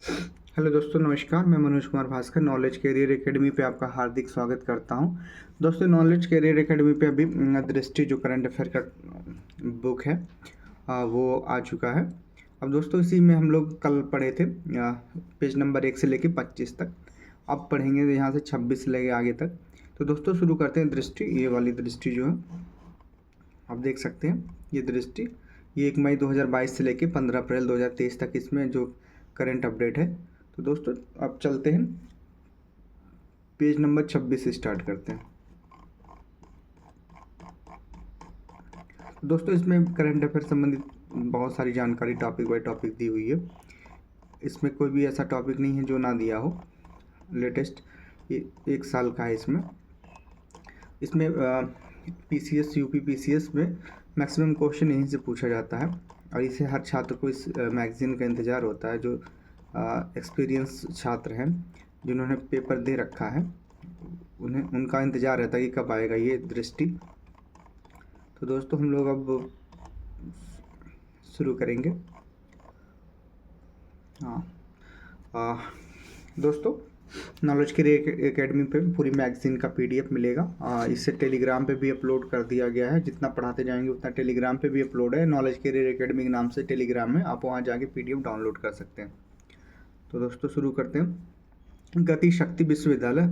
Hello दोस्तों, नमस्कार। मैं Manoj Kumar Bhaskar knowledge career academy पे आपका हार्दिक स्वागत करता हूं। दोस्तों, नॉलेज कैरियर एकेडमी पे अभी दृष्टि जो करंट अफेयर का बुक है वो आ चुका है। अब दोस्तों, इसी में हम लोग कल पढ़े थे पेज नंबर 1 से लेके 25 तक। अब पढ़ेंगे यहाँ से 26 से लेके आगे तक। तो दोस्तों, शुरू करते हैं। दृष्टि, ये वाली दृष्टि जो है आप देख सकते हैं, ये दृष्टि, ये 1 मई 2022 से लेके 15 अप्रैल 2023 तक इसमें जो करंट अपडेट है। तो दोस्तों, अब चलते हैं, पेज नंबर 26 से स्टार्ट करते हैं। दोस्तों, इसमें करंट अफेयर संबंधित बहुत सारी जानकारी टॉपिक बाय टॉपिक दी हुई है। इसमें कोई भी ऐसा टॉपिक नहीं है जो ना दिया हो। लेटेस्ट ये 1 साल का है। इसमें पीसीएस, यूपी पीसीएस में मैक्सिमम क्वेश्चन यहीं से पूछा जाता है और इसे हर छात्र को इस मैगजीन का इंतज़ार होता है। जो एक्सपीरियंस छात्र हैं जिन्होंने पेपर दे रखा है, उन्हें उनका इंतज़ार रहता है कि कब आएगा ये दृष्टि। तो दोस्तों, हम लोग अब शुरू करेंगे। दोस्तों, नॉलेज के एकेडमी पे पूरी मैगजीन का पीडीएफ मिलेगा। इसे टेलीग्राम पे भी अपलोड कर दिया गया है। जितना पढ़ाते जाएंगे उतना टेलीग्राम पे भी अपलोड है। नॉलेज कैरियर एकेडमी के नाम से टेलीग्राम में आप वहाँ जाके पीडीएफ डाउनलोड कर सकते हैं। तो दोस्तों, शुरू करते हैं। गति शक्ति विश्वविद्यालय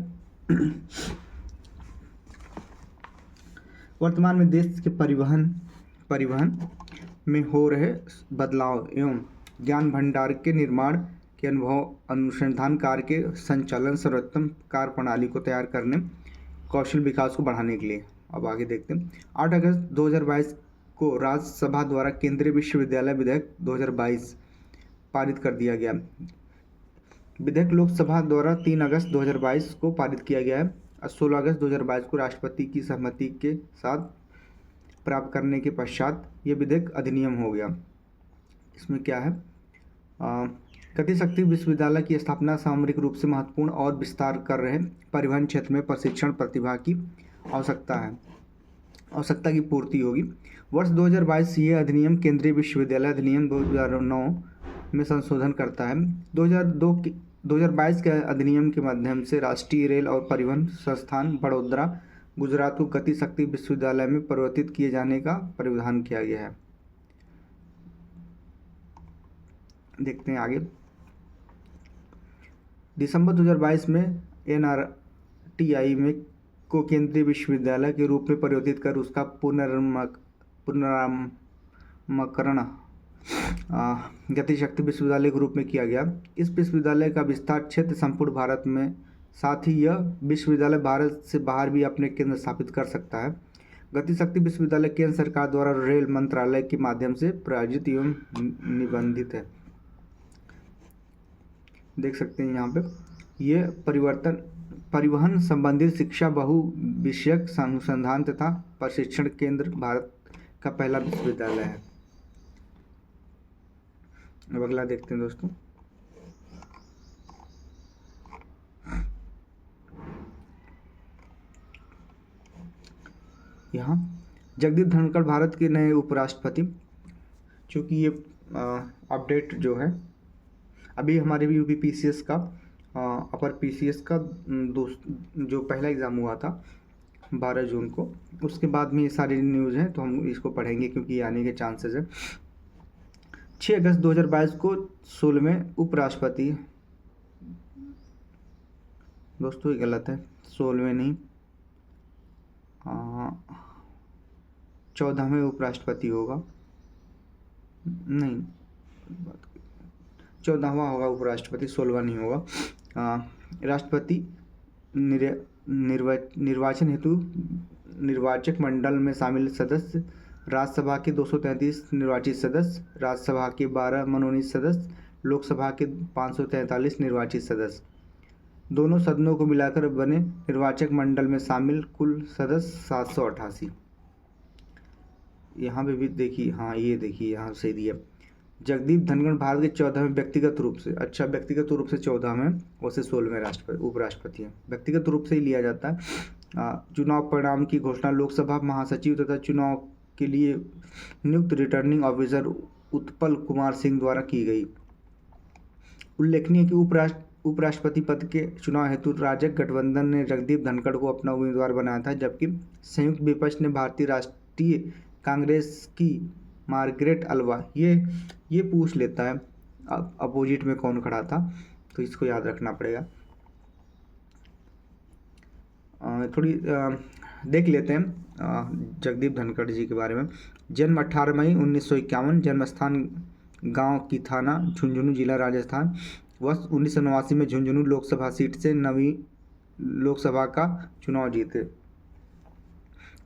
वर्तमान में देश के परिवहन में हो रहे बदलाव एवं ज्ञान भंडार के निर्माण के अनुभव अनुसंधान कार्य के संचालन सर्वोत्तम कार्य प्रणाली को तैयार करने, कौशल विकास को बढ़ाने के लिए। अब आगे देखते हैं। 8 अगस्त 2022 को राज्यसभा द्वारा केंद्रीय विश्वविद्यालय विधेयक 2022 पारित कर दिया गया। विधेयक लोकसभा द्वारा 3 अगस्त 2022 को पारित किया गया है और 16 अगस्त 2022 को राष्ट्रपति की सहमति के साथ प्राप्त करने के पश्चात ये विधेयक अधिनियम हो गया। इसमें क्या है, गति शक्ति विश्वविद्यालय की स्थापना सामरिक रूप से महत्वपूर्ण और विस्तार कर रहे परिवहन क्षेत्र में प्रशिक्षण प्रतिभा की आवश्यकता की पूर्ति होगी। वर्ष 2022 ये अधिनियम केंद्रीय विश्वविद्यालय अधिनियम 2009 में संशोधन करता है। 2022 के अधिनियम के माध्यम से राष्ट्रीय रेल और परिवहन संस्थान बड़ौदा गुजरात को गति शक्ति विश्वविद्यालय में परिवर्तित किए जाने का प्रावधान किया गया है। देखते हैं आगे। दिसंबर 2022 में एनआरटीआई में को केंद्रीय विश्वविद्यालय के रूप में परिवर्तित कर उसका पुनर्नामकरण गति शक्ति विश्वविद्यालय के रूप में किया गया। इस विश्वविद्यालय का विस्तार क्षेत्र संपूर्ण भारत में, साथ ही यह विश्वविद्यालय भारत से बाहर भी अपने केंद्र स्थापित कर सकता है। गति शक्ति विश्वविद्यालय केंद्र सरकार द्वारा रेल मंत्रालय के माध्यम से प्रायोजित एवं निबंधित है। देख सकते हैं यहाँ पे, ये परिवहन संबंधित शिक्षा बहु विषयक अनुसंधान तथा प्रशिक्षण केंद्र भारत का पहला विश्वविद्यालय है। अब अगला देखते हैं दोस्तों। यहाँ जगदीप धनखड़ भारत के नए उपराष्ट्रपति। चूँकि ये अपडेट जो है अभी हमारे भी यूपी पीसीएस का अपर पीसीएस का जो पहला एग्ज़ाम हुआ था 12 जून को, उसके बाद में ये सारी न्यूज़ हैं, तो हम इसको पढ़ेंगे क्योंकि आने के चांसेस है। 6 अगस्त 2022 को 16वें उपराष्ट्रपति, दोस्तों ये गलत है, 16वें नहीं 14वें उपराष्ट्रपति होगा, नहीं 14वां होगा उपराष्ट्रपति, 16वां नहीं होगा। राष्ट्रपति निर्वाचन हेतु निर्वाचक मंडल में शामिल सदस्य, राज्यसभा के 233 निर्वाचित सदस्य, राज्यसभा के 12 मनोनीत सदस्य, लोकसभा के 543 निर्वाचित सदस्य, दोनों सदनों को मिलाकर बने निर्वाचक मंडल में शामिल कुल सदस्य 788। यहाँ पे भी देखिए, हाँ ये देखिए यहाँ से दिया। जगदीप धनखड़ भारत के 14वें व्यक्तिगत रूप से, अच्छा व्यक्तिगत रूप से 14वें, वैसे 16वें उपराष्ट्रपति हैं, व्यक्तिगत रूप से ही लिया जाता है। चुनाव परिणाम की घोषणा लोकसभा महासचिव तथा चुनाव के लिए नियुक्त रिटर्निंग ऑफिसर उत्पल कुमार सिंह द्वारा की गई। उल्लेखनीय है कि उपराष्ट्रपति पद के चुनाव हेतु राजग गठबंधन ने जगदीप धनखड़ को अपना उम्मीदवार बनाया था, जबकि संयुक्त विपक्ष ने भारतीय राष्ट्रीय कांग्रेस की मार्गरेट अल्वा, ये पूछ लेता है अपोजिट में कौन खड़ा था, तो इसको याद रखना पड़ेगा। थोड़ी देख लेते हैं जगदीप धनखड़ जी के बारे में। जन्म 18 मई 1951, जन्म स्थान गांव की थाना, झुंझुनू जिला राजस्थान। वर्ष 1989 में झुंझुनू लोकसभा सीट से नवी लोकसभा का चुनाव जीते।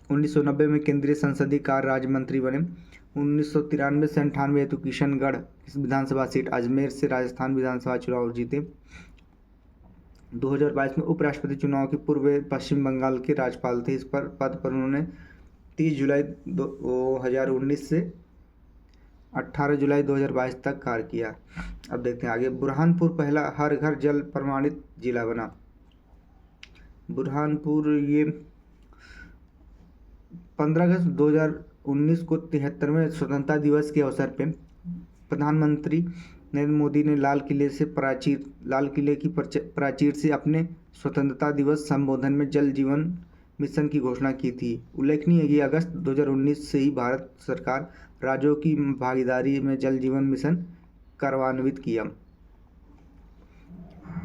1990 में केंद्रीय संसदीय कार्य राज्य मंत्री बने। 1993 से 98 हेतु किशनगढ़ विधानसभा सीट अजमेर से राजस्थान विधानसभा चुनाव जीते। 2022 में उपराष्ट्रपति चुनाव के पूर्व पश्चिम बंगाल के राज्यपाल थे। इस पद पर उन्होंने 30 जुलाई 2019 से 18 जुलाई 2022 तक कार्य किया। अब देखते हैं आगे। बुरहानपुर पहला हर घर जल प्रमाणित जिला बना। बुरहानपुर ये 15 अगस्त 2019 को 73वें स्वतंत्रता दिवस के अवसर पर प्रधानमंत्री नरेंद्र मोदी ने लाल किले की प्राचीर से अपने स्वतंत्रता दिवस संबोधन में जल जीवन मिशन की घोषणा की थी। उल्लेखनीय है कि अगस्त 2019 से ही भारत सरकार राज्यों की भागीदारी में जल जीवन मिशन कार्यान्वित किया।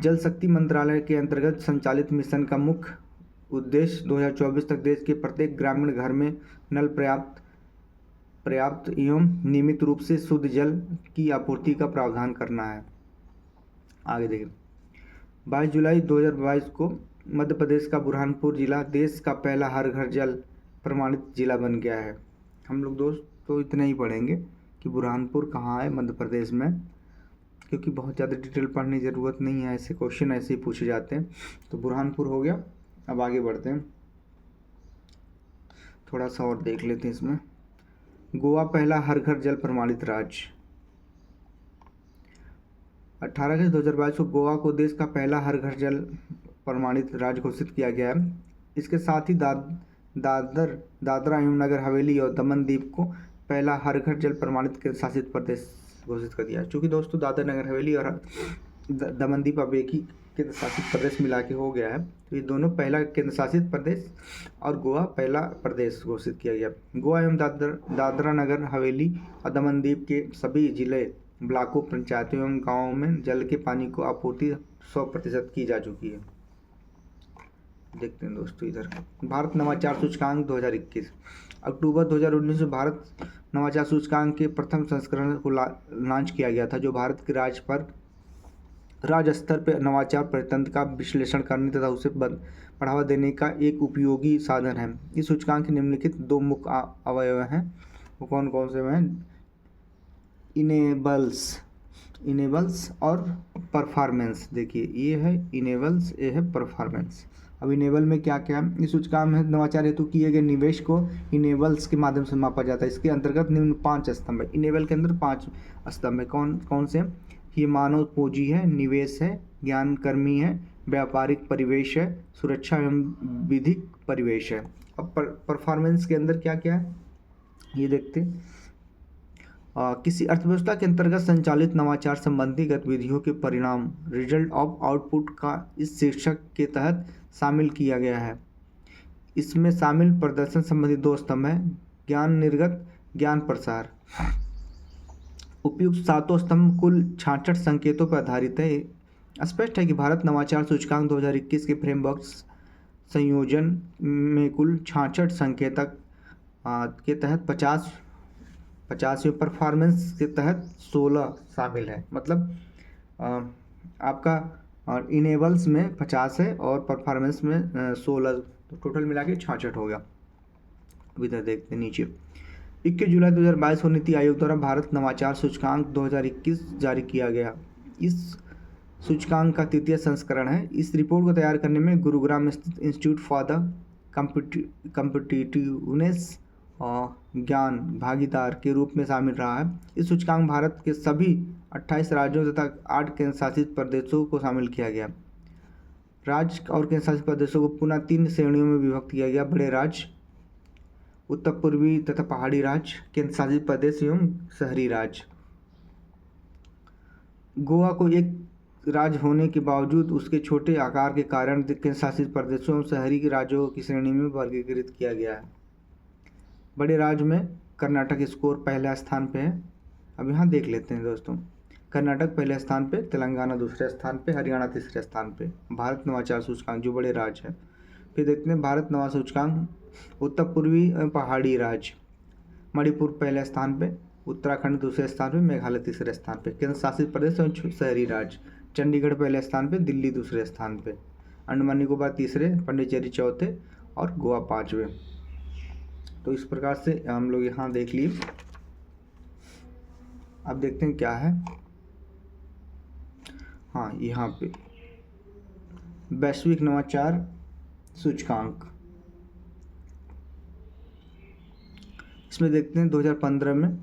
जल शक्ति मंत्रालय के अंतर्गत संचालित मिशन का मुख्य उद्देश्य 2024 तक देश के प्रत्येक ग्रामीण घर में नल पर्याप्त एवं नियमित रूप से शुद्ध जल की आपूर्ति का प्रावधान करना है। आगे देखिए। 22 जुलाई 2022 को मध्य प्रदेश का बुरहानपुर जिला देश का पहला हर घर जल प्रमाणित जिला बन गया है। हम लोग दोस्तों इतना ही पढ़ेंगे कि बुरहानपुर कहाँ है मध्य प्रदेश में, क्योंकि बहुत ज़्यादा डिटेल पढ़ने की ज़रूरत नहीं है, ऐसे क्वेश्चन ऐसे ही पूछे जाते हैं। तो बुरहानपुर हो गया। अब आगे बढ़ते हैं, थोड़ा सा और देख लेते हैं इसमें। गोवा पहला हर घर जल प्रमाणित राज्य। 18 अगस्त 2022 को गोवा को देश का पहला हर घर जल प्रमाणित राज्य घोषित किया गया है। इसके साथ ही दादरा एवं नगर हवेली और दमन द्वीप को पहला हर घर जल प्रमाणित केंद्र शासित प्रदेश घोषित कर दिया। चूँकि दोस्तों दादरा नगर हवेली और दमन द्वीप अब एक ही केंद्र शासित प्रदेश मिला के हो गया है, तो ये दोनों पहला केंद्र शासित प्रदेश और गोवा पहला प्रदेश घोषित किया गया। गोवा एवं दादरा नगर हवेली और दमन द्वीप के सभी जिले, ब्लॉकों, पंचायतों एवं गाँवों में जल के पानी को आपूर्ति 100% की जा चुकी है। देखते हैं दोस्तों इधर भारत नवाचार सूचकांक 2021। अक्टूबर 2019 में भारत नवाचार सूचकांक के प्रथम संस्करण को लॉन्च किया गया था, जो भारत के राज्य स्तर पर नवाचार परितंत्र का विश्लेषण करने तथा उसे बढ़ावा देने का एक उपयोगी साधन है। इस सूचकांक के निम्नलिखित 2 मुख्य अवयव हैं। वो कौन कौन से हैं? इनेबल्स और परफॉर्मेंस। देखिए ये है इनेबल्स, ये है परफॉर्मेंस। अब इनेबल में क्या क्या है? इस सूचकांक में नवाचार हेतु किए गए निवेश को इनेबल्स के माध्यम से मापा जाता है। इसके अंतर्गत निम्न 5 स्तंभ है। इनेबल के अंदर 5 स्तंभ है। कौन कौन से? ये मानव पूंजी है, निवेश है, ज्ञान कर्मी है, व्यापारिक परिवेश है, सुरक्षा एवं विधिक परिवेश है। अब परफॉर्मेंस के अंदर क्या क्या है ये देखते हैं। किसी अर्थव्यवस्था के अंतर्गत संचालित नवाचार संबंधी गतिविधियों के परिणाम, रिजल्ट ऑफ आउटपुट का इस शीर्षक के तहत शामिल किया गया है। इसमें शामिल प्रदर्शन संबंधी 2 स्तंभ हैं, ज्ञान निर्गत, ज्ञान प्रसार। उपयुक्त 7 स्तंभ कुल 66 संकेतों पर आधारित है। स्पष्ट है कि भारत नवाचार सूचकांक 2021 के फ्रेमवर्क संयोजन में कुल 66 संकेतक के तहत 50 परफॉर्मेंस के तहत 16 शामिल है। मतलब आपका इनेबल्स में 50 है और परफॉर्मेंस में 16, तो टोटल मिला के 66 हो गया। अब इधर देखते नीचे। 21 जुलाई 2022 को नीति आयोग द्वारा भारत नवाचार सूचकांक 2021 जारी किया गया। इस सूचकांक का 3य संस्करण है। इस रिपोर्ट को तैयार करने में गुरुग्राम स्थित इंस्टीट्यूट फॉर द कॉम्पिटिटिवनेस ज्ञान भागीदार के रूप में शामिल रहा है। इस सूचकांक भारत के सभी 28 राज्यों तथा 8 केंद्र शासित प्रदेशों को शामिल किया गया। राज्य और केंद्र शासित प्रदेशों को पुनः 3 श्रेणियों में विभक्त किया गया: बड़े राज्य, उत्तर पूर्वी तथा पहाड़ी राज्य, केंद्र शासित प्रदेश एवं शहरी राज्य। गोवा को एक राज्य होने के बावजूद उसके छोटे आकार के कारण केंद्र शासित प्रदेशों और शहरी राज्यों की श्रेणी में वर्गीकृत किया गया है। बड़े राज्य में कर्नाटक स्कोर पहले स्थान पे है। अब यहाँ देख लेते हैं दोस्तों, कर्नाटक पहले स्थान पे, तेलंगाना दूसरे स्थान पे, हरियाणा तीसरे स्थान पे। भारत नवाचार सूचकांक जो बड़े राज्य है। फिर देखते हैं भारत नवा सूचकांक, उत्तर पूर्वी पहाड़ी राज्य, मणिपुर पहले स्थान पे, उत्तराखंड दूसरे स्थान पे, मेघालय तीसरे स्थान पे। केंद्र शासित प्रदेश और शहरी राज्य, चंडीगढ़ पहले स्थान पे, दिल्ली दूसरे स्थान पे, अंडमान निकोबार तीसरे, पांडिचेरी चौथे और गोवा पांचवें। तो इस प्रकार से हम लोग यहाँ देख लिए। अब देखते हैं क्या है। हाँ, यहाँ पे वैश्विक नवाचार सूचकांक, इसमें देखते हैं 2015 में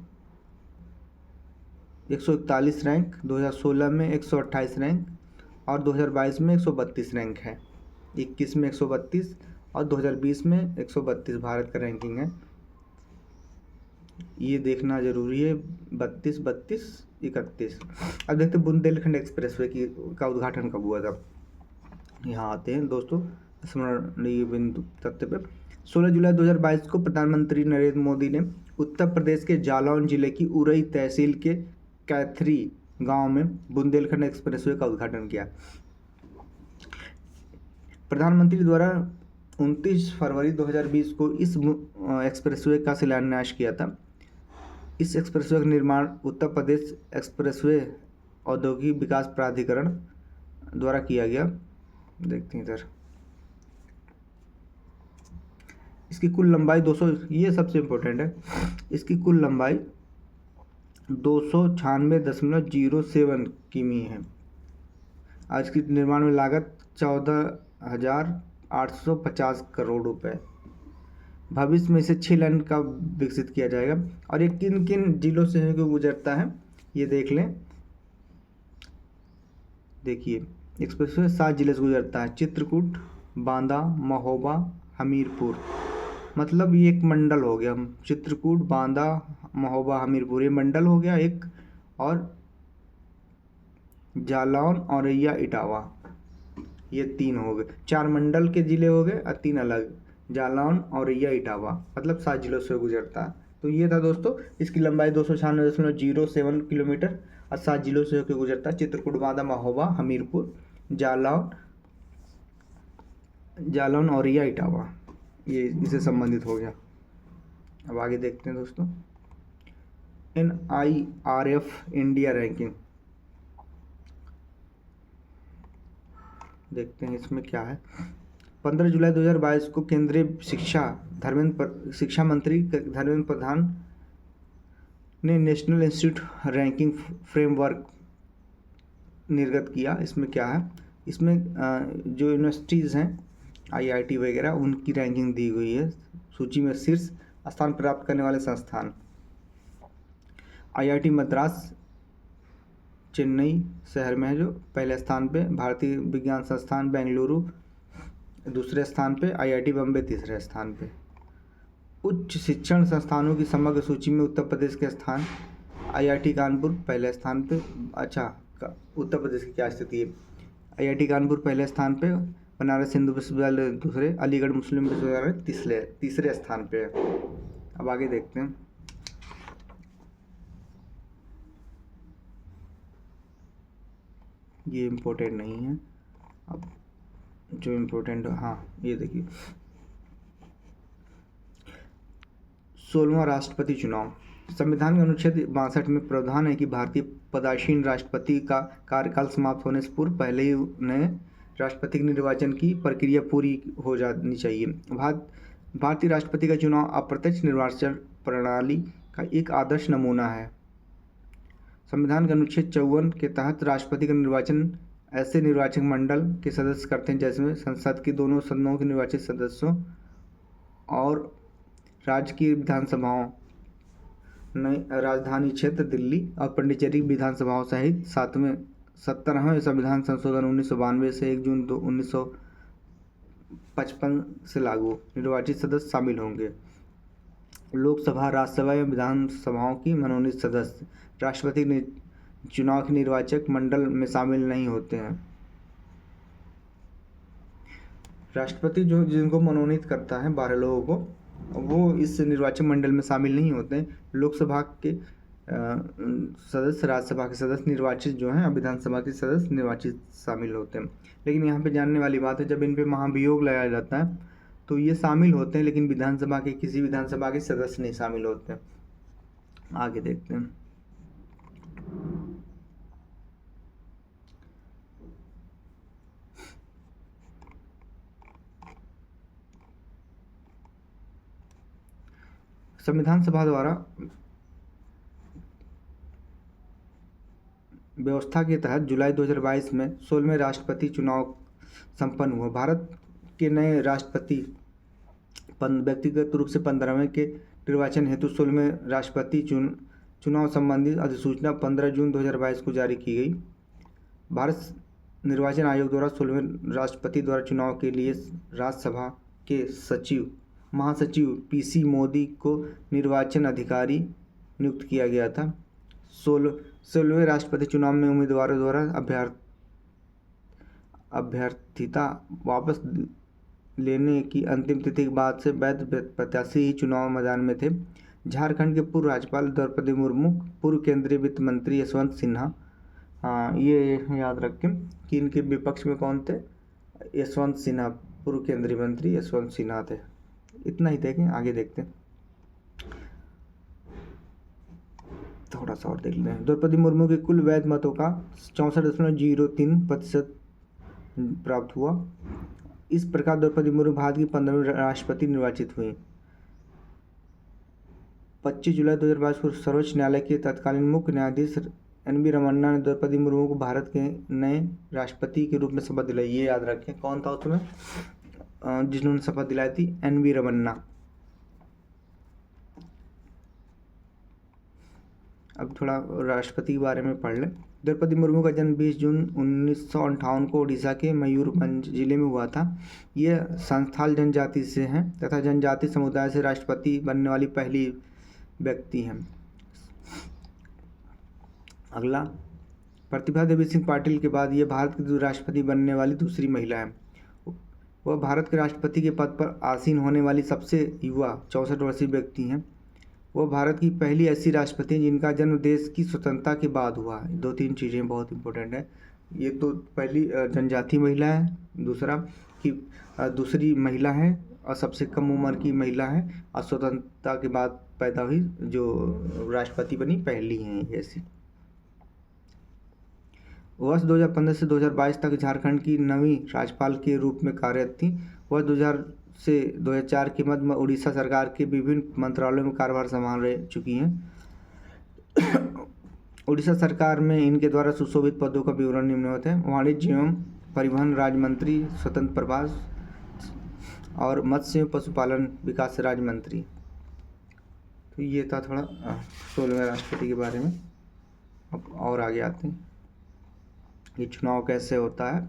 141 रैंक, 2016 में 128 रैंक और 2022 में 132 रैंक है। 21 में 132 और 2020 में 132 भारत का रैंकिंग है। ये देखना जरूरी है। 32, 32, 31। अब देखते हैं बुंदेलखंड एक्सप्रेसवे का उद्घाटन कब हुआ था। यहाँ आते हैं दोस्तों स्मरणीय बिंदु तथ्य पे। 16 जुलाई 2022 को प्रधानमंत्री नरेंद्र मोदी ने उत्तर प्रदेश के जालौन जिले की उरई तहसील के कैथरी गांव में बुंदेलखंड एक्सप्रेसवे का उद्घाटन किया। प्रधानमंत्री द्वारा 29 फरवरी 2020 को इस एक्सप्रेसवे का शिलान्यास किया था। इस एक्सप्रेसवे का निर्माण उत्तर प्रदेश एक्सप्रेसवे औद्योगिक विकास प्राधिकरण द्वारा किया गया। देखते हैं इधर, इसकी कुल लंबाई 200, ये सबसे इम्पोर्टेंट है, इसकी कुल लंबाई 296.07 किमी है। आज की निर्माण में लागत 14,850 करोड़ रुपए। भविष्य में इसे 6 लाइन का विकसित किया जाएगा। और ये किन किन जिलों से होकर गुजरता है ये देख लें। देखिए, एक्सप्रेसवे 7 जिले से गुजरता है, चित्रकूट, बांदा, महोबा, हमीरपुर। मतलब ये एक मंडल हो गया। चित्रकूट, बांदा, महोबा, हमीरपुर ये मंडल हो गया एक, और जालौन, औरैया, इटावा ये 3 हो गए। 4 मंडल के जिले हो गए और 3 अलग, जालौन, औरैया, इटावा, मतलब 7 जिलों से गुजरता है। तो ये था दोस्तों, इसकी लंबाई 296.07 किलोमीटर और 7 जिलों से होकर गुजरता है, चित्रकूट, बांदा, महोबा, हमीरपुर, जालौन, औरैया, इटावा, ये इससे संबंधित हो गया। अब आगे देखते हैं दोस्तों, NIRF इंडिया रैंकिंग देखते हैं इसमें क्या है। 15 जुलाई 2022 को केंद्रीय शिक्षा मंत्री धर्मेंद्र प्रधान ने नेशनल इंस्टीट्यूट रैंकिंग फ्रेमवर्क निर्गत किया। इसमें क्या है, इसमें जो यूनिवर्सिटीज़ हैं IIT वगैरह उनकी रैंकिंग दी गई है। सूची में शीर्ष स्थान प्राप्त करने वाले संस्थान, IIT मद्रास चेन्नई शहर में है जो पहले स्थान पे, भारतीय विज्ञान संस्थान बेंगलुरु दूसरे स्थान पे, IIT बम्बे तीसरे स्थान पे। उच्च शिक्षण संस्थानों की समग्र सूची में उत्तर प्रदेश के स्थान, IIT कानपुर पहले स्थान पे। अच्छा, उत्तर प्रदेश की क्या स्थिति है, IIT कानपुर पहले स्थान पे, बनारस हिंदू विश्वविद्यालय दूसरे, अलीगढ़ मुस्लिम विश्वविद्यालय तीसरे स्थान पे है। अब आगे देखते हैं, ये इम्पोर्टेंट नहीं है। अब जो इम्पोर्टेंट, हाँ ये देखिए, 16वां राष्ट्रपति चुनाव। संविधान के अनुच्छेद 62 में प्रावधान है कि भारतीय पदासीन राष्ट्रपति का कार्यकाल समाप्त होने से पूर्व पहले ही उन्हें राष्ट्रपति के निर्वाचन की प्रक्रिया पूरी हो जानी चाहिए। भारतीय राष्ट्रपति का चुनाव अप्रत्यक्ष निर्वाचन प्रणाली का एक आदर्श नमूना है। संविधान के अनुच्छेद 54 के तहत राष्ट्रपति का निर्वाचन ऐसे निर्वाचक मंडल के सदस्य करते हैं जिसमें संसद के दोनों सदनों के निर्वाचित सदस्यों और राज्य की विधानसभाओं, राजधानी क्षेत्र दिल्ली और पांडिचेरी विधानसभाओं सहित 17वें संविधान संशोधन 1992 से 1 जून 1955 से लागू निर्वाचित सदस्य शामिल होंगे। लोकसभा, राज्यसभा एवं विधानसभाओं की मनोनीत सदस्य राष्ट्रपति चुनाव के निर्वाचक मंडल में शामिल नहीं होते हैं। राष्ट्रपति जो जिनको मनोनीत करता है 12 लोगों को, वो इस निर्वाचन मंडल में शामिल नहीं होते हैं। लोकसभा के सदस्य, राज्यसभा के सदस्य निर्वाचित जो हैं, विधानसभा के सदस्य निर्वाचित शामिल होते हैं। लेकिन यहाँ पे जानने वाली बात है, जब इन पे महाभियोग लगाया जाता है तो ये शामिल होते हैं, लेकिन विधानसभा के किसी विधानसभा के सदस्य नहीं शामिल होते हैं। आगे देखते हैं। संविधान सभा द्वारा व्यवस्था के तहत जुलाई 2022 में 16वें राष्ट्रपति चुनाव संपन्न हुआ। भारत के नए राष्ट्रपति व्यक्तिगत रूप से 15वें के निर्वाचन हेतु 16वें राष्ट्रपति चुनाव संबंधी अधिसूचना 15 जून 2022 को जारी की गई। भारत निर्वाचन आयोग द्वारा 16वें राष्ट्रपति द्वारा चुनाव के लिए राज्यसभा के महासचिव पीसी मोदी को निर्वाचन अधिकारी नियुक्त किया गया था। 16वें राष्ट्रपति चुनाव में उम्मीदवारों द्वारा अभ्यर्थिता वापस लेने की अंतिम तिथि के बाद से वैध प्रत्याशी ही चुनाव मैदान में थे। झारखंड के पूर्व राज्यपाल द्रौपदी मुर्मू, पूर्व केंद्रीय वित्त मंत्री यशवंत सिन्हा, ये याद रखें कि इनके विपक्ष में कौन थे, यशवंत सिन्हा, पूर्व केंद्रीय मंत्री यशवंत सिन्हा थे। इतना ही देखें, आगे देखते हैं, थोड़ा सा और देख लेते हैं। द्रौपदी मुर्मू के कुल वैध मतों का 64.03% प्राप्त हुआ। इस प्रकार द्रौपदी मुर्मू भारत की 15वीं राष्ट्रपति निर्वाचित हुई। 25 जुलाई 2022 को सर्वोच्च न्यायालय के तत्कालीन मुख्य न्यायाधीश NV रमन्ना ने द्रौपदी मुर्मू को भारत के नए राष्ट्रपति के रूप में शपथ दिलाई। ये याद रखें, कौन था उसमें जिन्होंने शपथ दिलाई थी, NV रमन्ना। अब थोड़ा राष्ट्रपति के बारे में पढ़ लें। द्रौपदी मुर्मू का जन्म 20 जून 1958 को उड़ीसा के मयूरभंज जिले में हुआ था। ये संथाल जनजाति से हैं तथा जनजाति समुदाय से राष्ट्रपति बनने वाली पहली व्यक्ति हैं। अगला, प्रतिभा देवी सिंह पाटिल के बाद ये भारत की राष्ट्रपति बनने वाली दूसरी महिला है। वह भारत के राष्ट्रपति के पद पर आसीन होने वाली सबसे युवा 64 वर्षीय व्यक्ति हैं। वह भारत की पहली ऐसी राष्ट्रपति हैं जिनका जन्म देश की स्वतंत्रता के बाद हुआ है। 2-3 चीज़ें बहुत इंपॉर्टेंट है। ये तो पहली जनजाति महिला है, दूसरा कि दूसरी महिला है और सबसे कम उम्र की महिला है, और स्वतंत्रता के बाद पैदा हुई जो राष्ट्रपति बनी पहली हैं ऐसी। वर्ष 2015 से 2022 तक झारखंड की नवीं राज्यपाल के रूप में कार्यरत थी। वह 2000 से 2004 के मध्य में उड़ीसा सरकार के विभिन्न मंत्रालयों में कार्यभार संभाल रह चुकी हैं। उड़ीसा सरकार में इनके द्वारा सुशोभित पदों का विवरण निम्नलिखित है। वाणिज्य एवं परिवहन राज्य मंत्री, स्वतंत्र प्रभार और मत्स्य एवं पशुपालन विकास राज्य मंत्री। तो ये था थोड़ा 16वें राष्ट्रपति के बारे में। अब और आगे आते हैं, ये चुनाव कैसे होता है,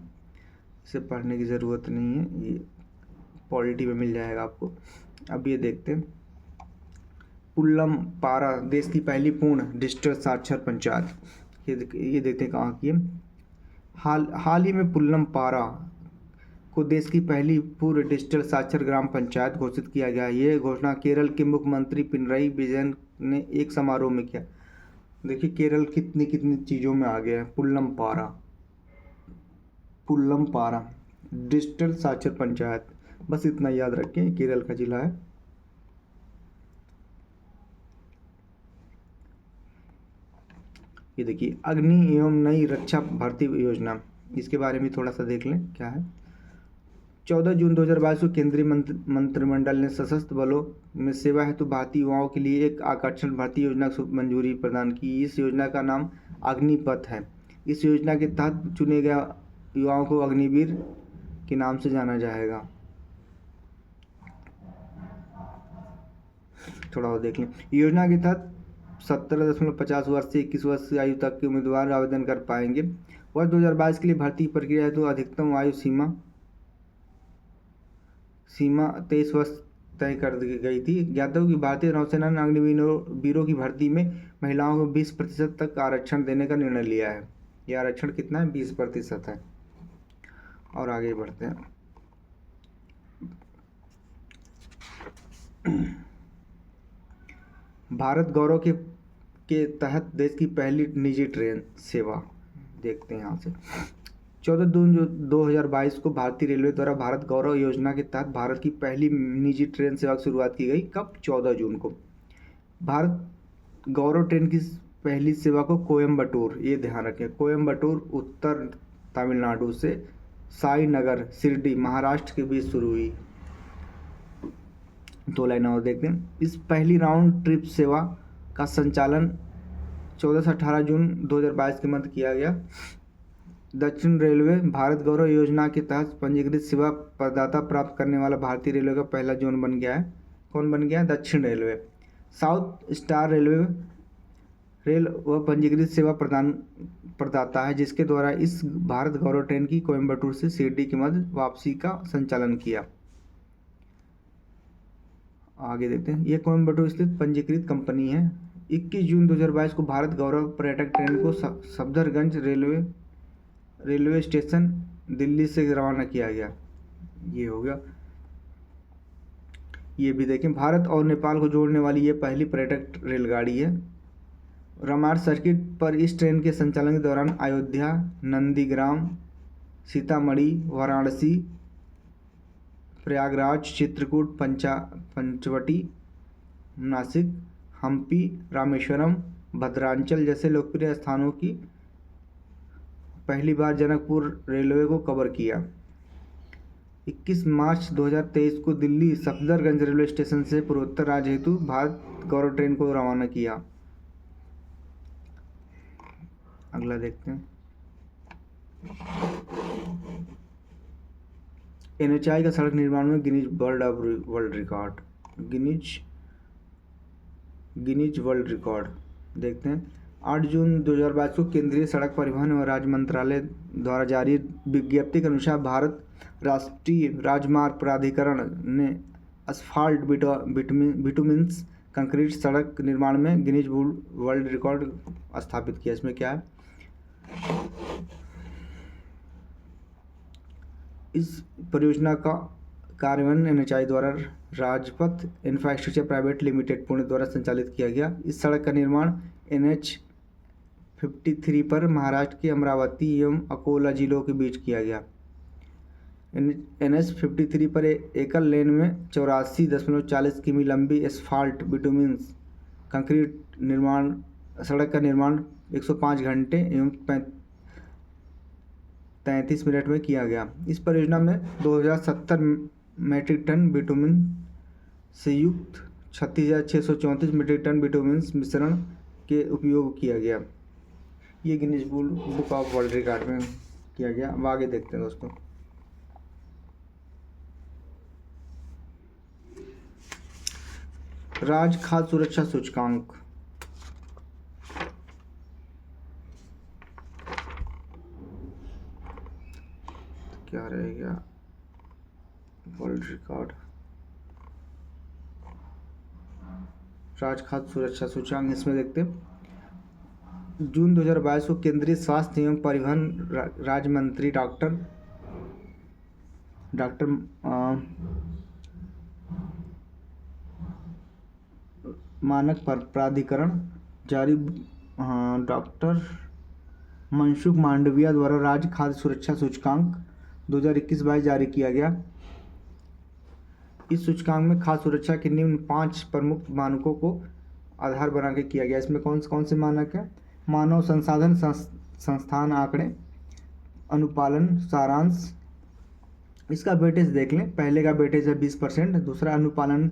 इसे पढ़ने की ज़रूरत नहीं है, ये पॉलिटी में मिल जाएगा आपको। अब ये देखते हैं, पुल्लम पारा देश की पहली पूर्ण डिजिटल साक्षर पंचायत। ये देखते हैं कहाँ की है। हाल ही में पुल्लम पारा को देश की पहली पूर्ण डिजिटल साक्षर ग्राम पंचायत घोषित किया गया। ये घोषणा केरल के मुख्यमंत्री पिनरई विजयन ने एक समारोह में किया। देखिए केरल कितनी कितनी चीज़ों में आ गया है। पुल्लम पारा डिजिटल साक्षर पंचायत, बस इतना याद रखें, केरल का जिला है। ये देखिए अग्नि एवं नई रक्षा भर्ती योजना, इसके बारे में थोड़ा सा देख लें क्या है। 14 जून 2022 को केंद्रीय मंत्रिमंडल ने सशस्त्र बलों में सेवा हेतु भारतीय युवाओं के लिए एक आकर्षण भर्ती योजना को मंजूरी प्रदान की। इस योजना का नाम अग्निपथ है। इस योजना के तहत चुने गए युवाओं को अग्निवीर के नाम से जाना जाएगा। थोड़ा और देख लें। योजना के तहत 17.50 वर्ष से 21 वर्ष की आयु तक के उम्मीदवार आवेदन कर पाएंगे। वर्ष 2022 के लिए भर्ती प्रक्रिया हेतु अधिकतम आयु सीमा 23 वर्ष तय कर दी गई थी। ज्ञात हो कि भारतीय नौसेना ने अग्निवीरों की भर्ती में महिलाओं को 20% तक आरक्षण देने का निर्णय लिया है। यह आरक्षण कितना है? 20% है। और आगे बढ़ते हैं। भारत गौरव के तहत देश की पहली निजी ट्रेन सेवा देखते हैं यहाँ से। 14 जून 2022 को भारतीय रेलवे द्वारा भारत गौरव योजना के तहत भारत की पहली निजी ट्रेन सेवा की शुरुआत की गई। कब? 14 जून को। भारत गौरव ट्रेन की पहली सेवा को कोयम्बटूर, ये ध्यान रखें, कोयम्बटूर उत्तर तमिलनाडु से साईनगर शिरडी महाराष्ट्र के बीच शुरू हुई। 2 लाइन और देखते हैं। इस पहली राउंड ट्रिप सेवा का संचालन 14 से 18 जून 2022 के मध्य किया गया। दक्षिण रेलवे भारत गौरव योजना के तहत पंजीकृत सेवा प्रदाता प्राप्त करने वाला भारतीय रेलवे का पहला जोन बन गया है। कौन बन गया? दक्षिण रेलवे। साउथ स्टार रेल व पंजीकृत सेवा प्रदाता है जिसके द्वारा इस भारत गौरव ट्रेन की कोयम्बटूर से शिरडी के मध्य वापसी का संचालन किया। आगे देखते हैं। यह कोयम्बटूर स्थित पंजीकृत कंपनी है। 21 जून 2022 को भारत गौरव पर्यटक ट्रेन को सफदरगंज रेलवे स्टेशन दिल्ली से रवाना किया गया। ये हो गया। ये भी देखें, भारत और नेपाल को जोड़ने वाली ये पहली पर्यटक रेलगाड़ी है। रामायण सर्किट पर इस ट्रेन के संचालन के दौरान अयोध्या, नंदीग्राम, सीतामढ़ी, वाराणसी, प्रयागराज, चित्रकूट, पंचवटी, नासिक, हम्पी, रामेश्वरम, भद्रांचल जैसे लोकप्रिय स्थानों की पहली बार जनकपुर रेलवे को कवर किया। 21 मार्च 2023 को दिल्ली सफदरगंज रेलवे स्टेशन से पूर्वोत्तर राज्य हेतु भारत गौरव ट्रेन को रवाना किया। अगला देखते हैं। NHAI का सड़क निर्माण में गिनीज वर्ल्ड रिकॉर्ड देखते हैं। 8 जून 2022 को केंद्रीय सड़क परिवहन और राज्य मंत्रालय द्वारा जारी विज्ञप्ति के अनुसार भारत राष्ट्रीय राजमार्ग प्राधिकरण ने असफाल्ट बिटुमिन्स कंक्रीट सड़क निर्माण में गिनीज वर्ल्ड रिकॉर्ड स्थापित किया। इसमें क्या है? इस परियोजना का कार्यान्वयन NHAI द्वारा Rajpath infrastructure private limited Pune द्वारा संचालित किया गया। इस सड़क का निर्माण NH 53 पर महाराष्ट्र के अमरावती एवं अकोला जिलों के बीच किया गया। NH 53 पर एकल लेन में 84.40 किमी लंबी एस्फाल्ट बिटुमिन्स कंक्रीट सड़क का निर्माण 105 घंटे एवं 33 मिनट में किया गया। इस परियोजना में 2070 मीट्रिक टन बिटुमिन से युक्त 36,634 मीट्रिक टन बिटुमिन मिश्रण के उपयोग किया गया। ये Guinness book of world record में किया गया। अब आगे देखते हैं दोस्तों। राज्य खाद्य सुरक्षा सूचकांक क्या रहेगा? वर्ल्ड रिकॉर्ड राज्य खाद्य सुरक्षा सूचकांक, इसमें देखते हैं। जून 2022 को केंद्रीय स्वास्थ्य एवं परिवहन राज्य मंत्री डॉक्टर मानक प्राधिकरण जारी डॉक्टर मनसुख मांडविया द्वारा राज्य खाद्य सुरक्षा सूचकांक 2021-22 जारी किया गया। इस सूचकांक में खाद्य सुरक्षा के निम्न 5 प्रमुख मानकों को आधार बना के किया गया। इसमें कौन से मानक है? मानव संसाधन संस्थान आंकड़े, अनुपालन सारांश। इसका वेटेज देख लें। पहले का वेटेज है 20%, दूसरा अनुपालन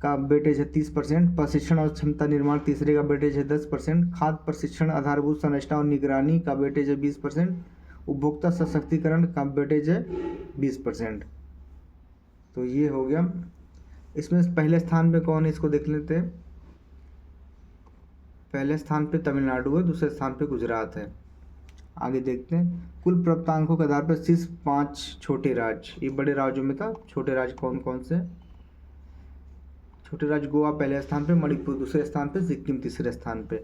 का वेटेज है 30%, प्रशिक्षण और क्षमता निर्माण तीसरे का वेटेज है 10%, खाद्य प्रशिक्षण आधारभूत संरचना और निगरानी का वेटेज है 20%, उपभोक्ता सशक्तिकरण का वेटेज है 20%। तो ये हो गया। इसमें पहले स्थान पे कौन है इसको देख लेते हैं। पहले स्थान पे तमिलनाडु है, दूसरे स्थान पे गुजरात है। आगे देखते हैं। कुल प्राप्तांकों के आधार पर शीर्ष 5 छोटे राज्य, ये बड़े राज्यों में था। छोटे राज्य कौन कौन से? छोटे राज्य गोवा पहले स्थान पे, मणिपुर दूसरे स्थान पे, सिक्किम तीसरे स्थान पे।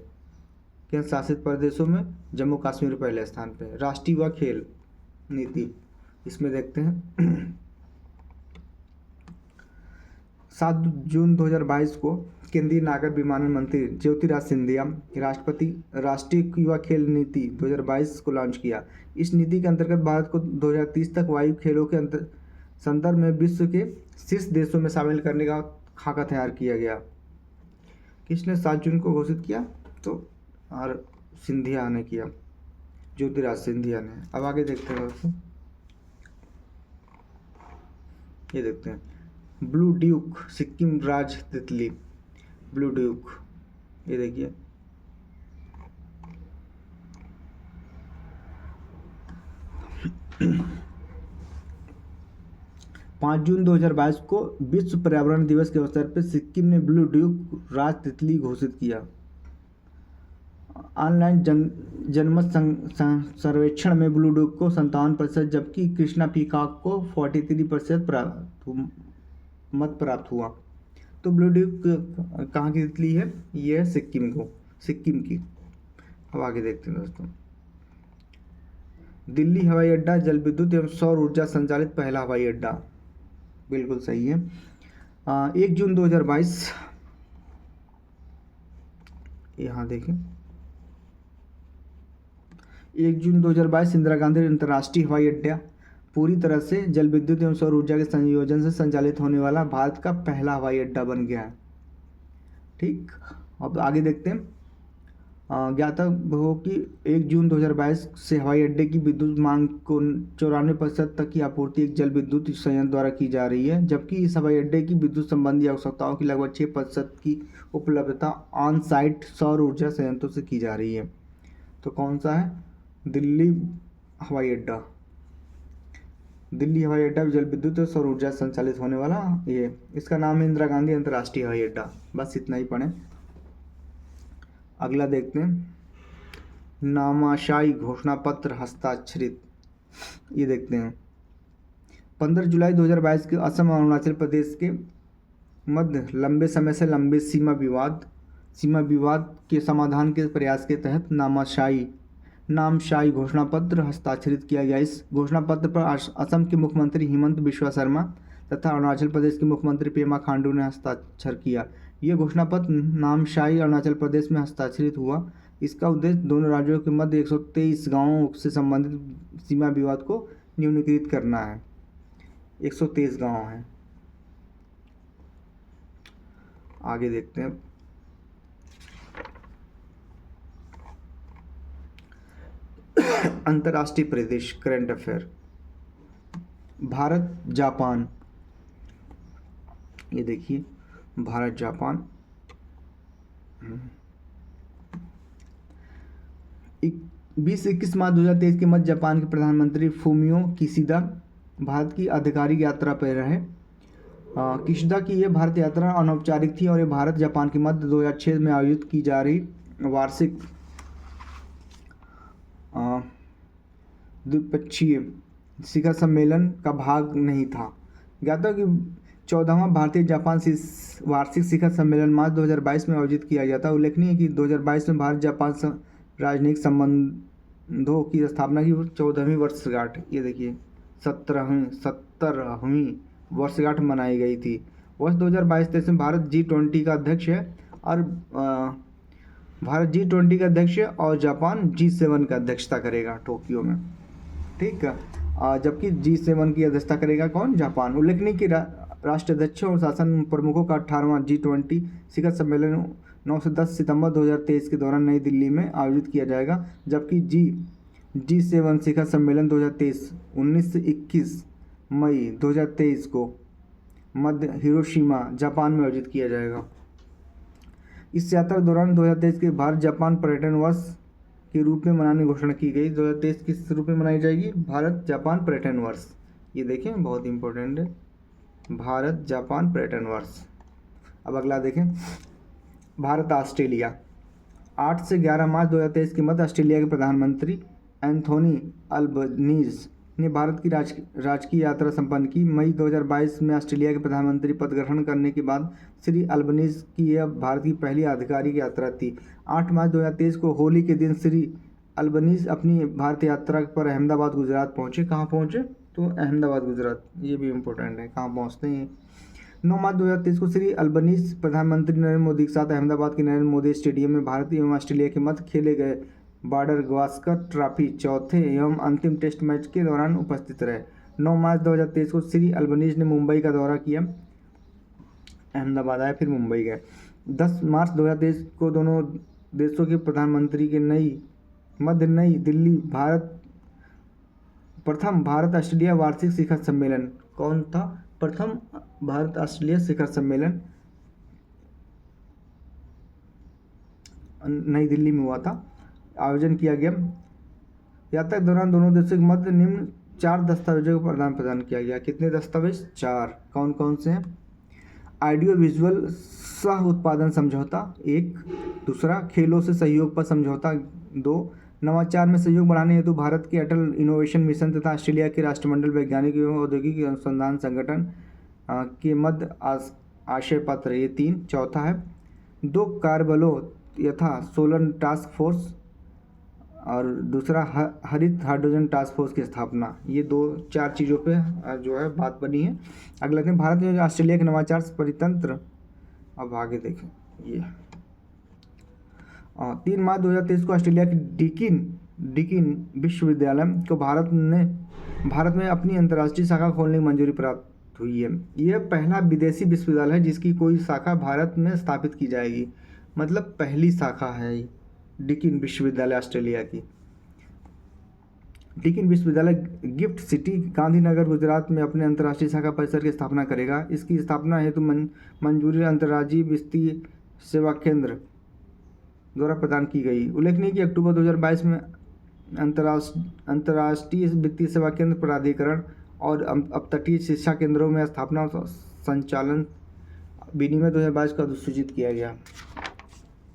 केंद्र शासित प्रदेशों में जम्मू कश्मीर पहले स्थान पे। राष्ट्रीय व खेल नीति इसमें देखते हैं 7 जून 2022 को केंद्रीय नागर विमानन मंत्री ज्योतिराज सिंधिया राष्ट्रपति राष्ट्रीय युवा खेल नीति 2022 को लॉन्च किया। इस नीति के अंतर्गत भारत को 2030 तक वायु खेलों के संदर्भ में विश्व के शीर्ष देशों में शामिल करने का खाका तैयार किया गया। किसने 7 जून को घोषित किया? तो और सिंधिया ने किया, ज्योतिराज सिंधिया ने। अब आगे देखते हैं दोस्तों, ये देखते हैं ब्लू ड्यूक सिक्किम राज्य तितली। ब्लू ड्यूक ये देखिए, पाँच जून 2022 को विश्व पर्यावरण दिवस के अवसर पर सिक्किम ने ब्लू ड्यूक राज तितली घोषित किया। ऑनलाइन जनमत सर्वेक्षण में ब्लू ड्यूक को 57%, जबकि कृष्णा पीकॉक को 43% मत प्राप्त हुआ। तो ब्लू ड्यूक कहाँ की तितली है? ये है सिक्किम की। अब आगे देखते हैं दोस्तों, दिल्ली हवाई अड्डा जल विद्युत एवं सौर ऊर्जा संचालित पहला हवाई अड्डा। बिल्कुल सही है। 1 जून 2022 यहाँ देखें, 1 जून 2022 इंदिरा गांधी अंतर्राष्ट्रीय हवाई अड्डा पूरी तरह से जल विद्युत एवं सौर ऊर्जा के संयोजन से संचालित होने वाला भारत का पहला हवाई अड्डा बन गया है। ठीक, अब आगे देखते हैं। ज्ञातव्य हो कि 1 जून 2022 से हवाई अड्डे की विद्युत मांग को 94% तक की आपूर्ति एक जल विद्युत संयंत्र द्वारा की जा रही है, जबकि इस हवाई अड्डे की विद्युत संबंधी आवश्यकताओं की लगभग 6% की उपलब्धता ऑन साइट सौर ऊर्जा संयंत्रों से की जा रही है। तो कौन सा है? दिल्ली हवाई अड्डा। दिल्ली हवाई अड्डा जल विद्युत और सौर ऊर्जा संचालित होने वाला ये, इसका नाम है इंदिरा गांधी अंतर्राष्ट्रीय हवाई अड्डा। बस इतना ही पढ़ें। अगला देखते हैं, नामाशाई घोषणा पत्र हस्ताक्षरित। ये देखते हैं 15 जुलाई 2022 के असम और अरुणाचल प्रदेश के मध्य लंबे समय से लंबे सीमा विवाद के समाधान के प्रयास के तहत नामशाई घोषणा पत्र हस्ताक्षरित किया गया। इस घोषणा पत्र पर असम के मुख्यमंत्री हिमंत बिश्वा शर्मा तथा अरुणाचल प्रदेश के मुख्यमंत्री पेमा खांडू ने हस्ताक्षर किया। यह घोषणा पत्र नामशाई अरुणाचल प्रदेश में हस्ताक्षरित हुआ। इसका उद्देश्य दोनों राज्यों के मध्य 123 गांवों से संबंधित सीमा विवाद को न्यूनीकृत करना है। 123 गांव हैं। आगे देखते हैं, अंतर्राष्ट्रीय प्रदेश करंट अफेयर। भारत जापान, ये देखिए भारत जापान 20-21 मार्च 2023 के मध्य जापान के प्रधानमंत्री फूमियो किशिदा भारत की आधिकारिक यात्रा पर रहे। किशिदा की यह भारत यात्रा अनौपचारिक थी और ये भारत जापान के मध्य 2006 में आयोजित की जा रही वार्षिक द्विपक्षीय शिखर सम्मेलन का भाग नहीं था। ज्ञात है कि 14वां भारतीय जापान वार्षिक शिखर सम्मेलन मार्च 2022 में आयोजित किया गया था। उल्लेखनीय है कि 2022 में भारत जापान राजनयिक संबंधों की स्थापना की 14वीं वर्षगांठ, ये देखिए 17वीं वर्षगांठ मनाई गई थी। वर्ष 2022-23 में भारत G20 का अध्यक्ष है और भारत G20 का अध्यक्ष है और जापान G7 का अध्यक्षता करेगा टोक्यो में। ठीक है, जबकि G7 की अध्यक्षता करेगा कौन? जापान। उल्लेखनीय कि राष्ट्राध्यक्षों और शासन प्रमुखों का 18वां G20 शिखर सम्मेलन 9 से 10 सितंबर 2023 के दौरान नई दिल्ली में आयोजित किया जाएगा, जबकि G7 शिखर सम्मेलन 2023 19 से 21 मई 2023 को मध्य हिरोशिमा जापान में आयोजित किया जाएगा। इस यात्रा के दौरान 2023 के भारत जापान पर्यटन वर्ष के रूप में मनाने की घोषणा की गई। 2023 किस रूप में मनाई जाएगी? भारत जापान पर्यटन वर्ष। ये देखें, बहुत इंपॉर्टेंट है, भारत जापान पर्यटन वर्ष। अब अगला देखें, भारत ऑस्ट्रेलिया। 8 से 11 मार्च 2023 के मध्य ऑस्ट्रेलिया के प्रधानमंत्री एंथोनी अल्बनीज ने भारत की राजकीय यात्रा संपन्न की। मई 2022 में ऑस्ट्रेलिया के प्रधानमंत्री पद ग्रहण करने के बाद श्री अल्बनीज की यह भारत की पहली आधिकारिक यात्रा थी। 8 मार्च 2023 को होली के दिन श्री अल्बनीज अपनी भारत यात्रा पर अहमदाबाद गुजरात पहुँचे। कहाँ पहुँचे? तो अहमदाबाद गुजरात। ये भी इम्पोर्टेंट है, कहाँ पहुँचते हैं। 9 मार्च 2023 को श्री अल्बनीज प्रधानमंत्री नरेंद्र मोदी के साथ अहमदाबाद के नरेंद्र मोदी स्टेडियम में भारत एवं ऑस्ट्रेलिया के मध्य खेले गए बॉर्डर गावस्कर ट्रॉफी चौथे एवं अंतिम टेस्ट मैच के दौरान उपस्थित रहे। 9 मार्च 2023 को श्री अल्बनीज ने मुंबई का दौरा किया। अहमदाबाद आए, फिर मुंबई गए। 10 मार्च 2023 को दोनों देशों के प्रधानमंत्री के नई दिल्ली प्रथम भारत ऑस्ट्रेलिया वार्षिक शिखर सम्मेलन। कौन था? प्रथम भारत ऑस्ट्रेलिया शिखर सम्मेलन नई दिल्ली में हुआ था, आयोजन किया गया। यात्रा के दौरान दोनों देशों के मध्य निम्न 4 दस्तावेजों का प्रदान किया गया। कितने दस्तावेज? 4। कौन कौन से हैं? ऑडियो विजुअल सह उत्पादन समझौता 1, दूसरा खेलों से सहयोग पर समझौता 2, नवाचार में सहयोग बढ़ाने हेतु भारत के अटल इनोवेशन मिशन तथा ऑस्ट्रेलिया के राष्ट्रमंडल वैज्ञानिक एवं औद्योगिक अनुसंधान संगठन के मध्य आशय पत्र, ये 3। चौथा है 2 कार्यबलों यथा सोलर टास्क फोर्स और दूसरा हरित हाइड्रोजन टास्क फोर्स की स्थापना। ये 2-4 चीज़ों पे जो है बात बनी है। अगला दिन भारत में ऑस्ट्रेलिया के नवाचार परितंत्र। अब आगे देखें, ये 3 मार्च 2023 को ऑस्ट्रेलिया के डिकिन विश्वविद्यालय को भारत में अपनी अंतर्राष्ट्रीय शाखा खोलने की मंजूरी प्राप्त हुई है। यह पहला विदेशी विश्वविद्यालय है जिसकी कोई शाखा भारत में स्थापित की जाएगी। मतलब पहली शाखा है डिकिन विश्वविद्यालय ऑस्ट्रेलिया की। डिकिन विश्वविद्यालय गिफ्ट सिटी गांधीनगर गुजरात में अपने अंतर्राष्ट्रीय शाखा परिसर की स्थापना करेगा। इसकी स्थापना हेतु मंजूरी अंतर्राज्यीय वित्तीय सेवा केंद्र द्वारा प्रदान की गई। उल्लेखनीय कि अक्टूबर 2022 में अंतर्राष्ट्रीय वित्तीय सेवा केंद्र प्राधिकरण और अपतटीय शिक्षा केंद्रों में स्थापना और संचालन विनिमय 2022 का अधिसूचित किया गया।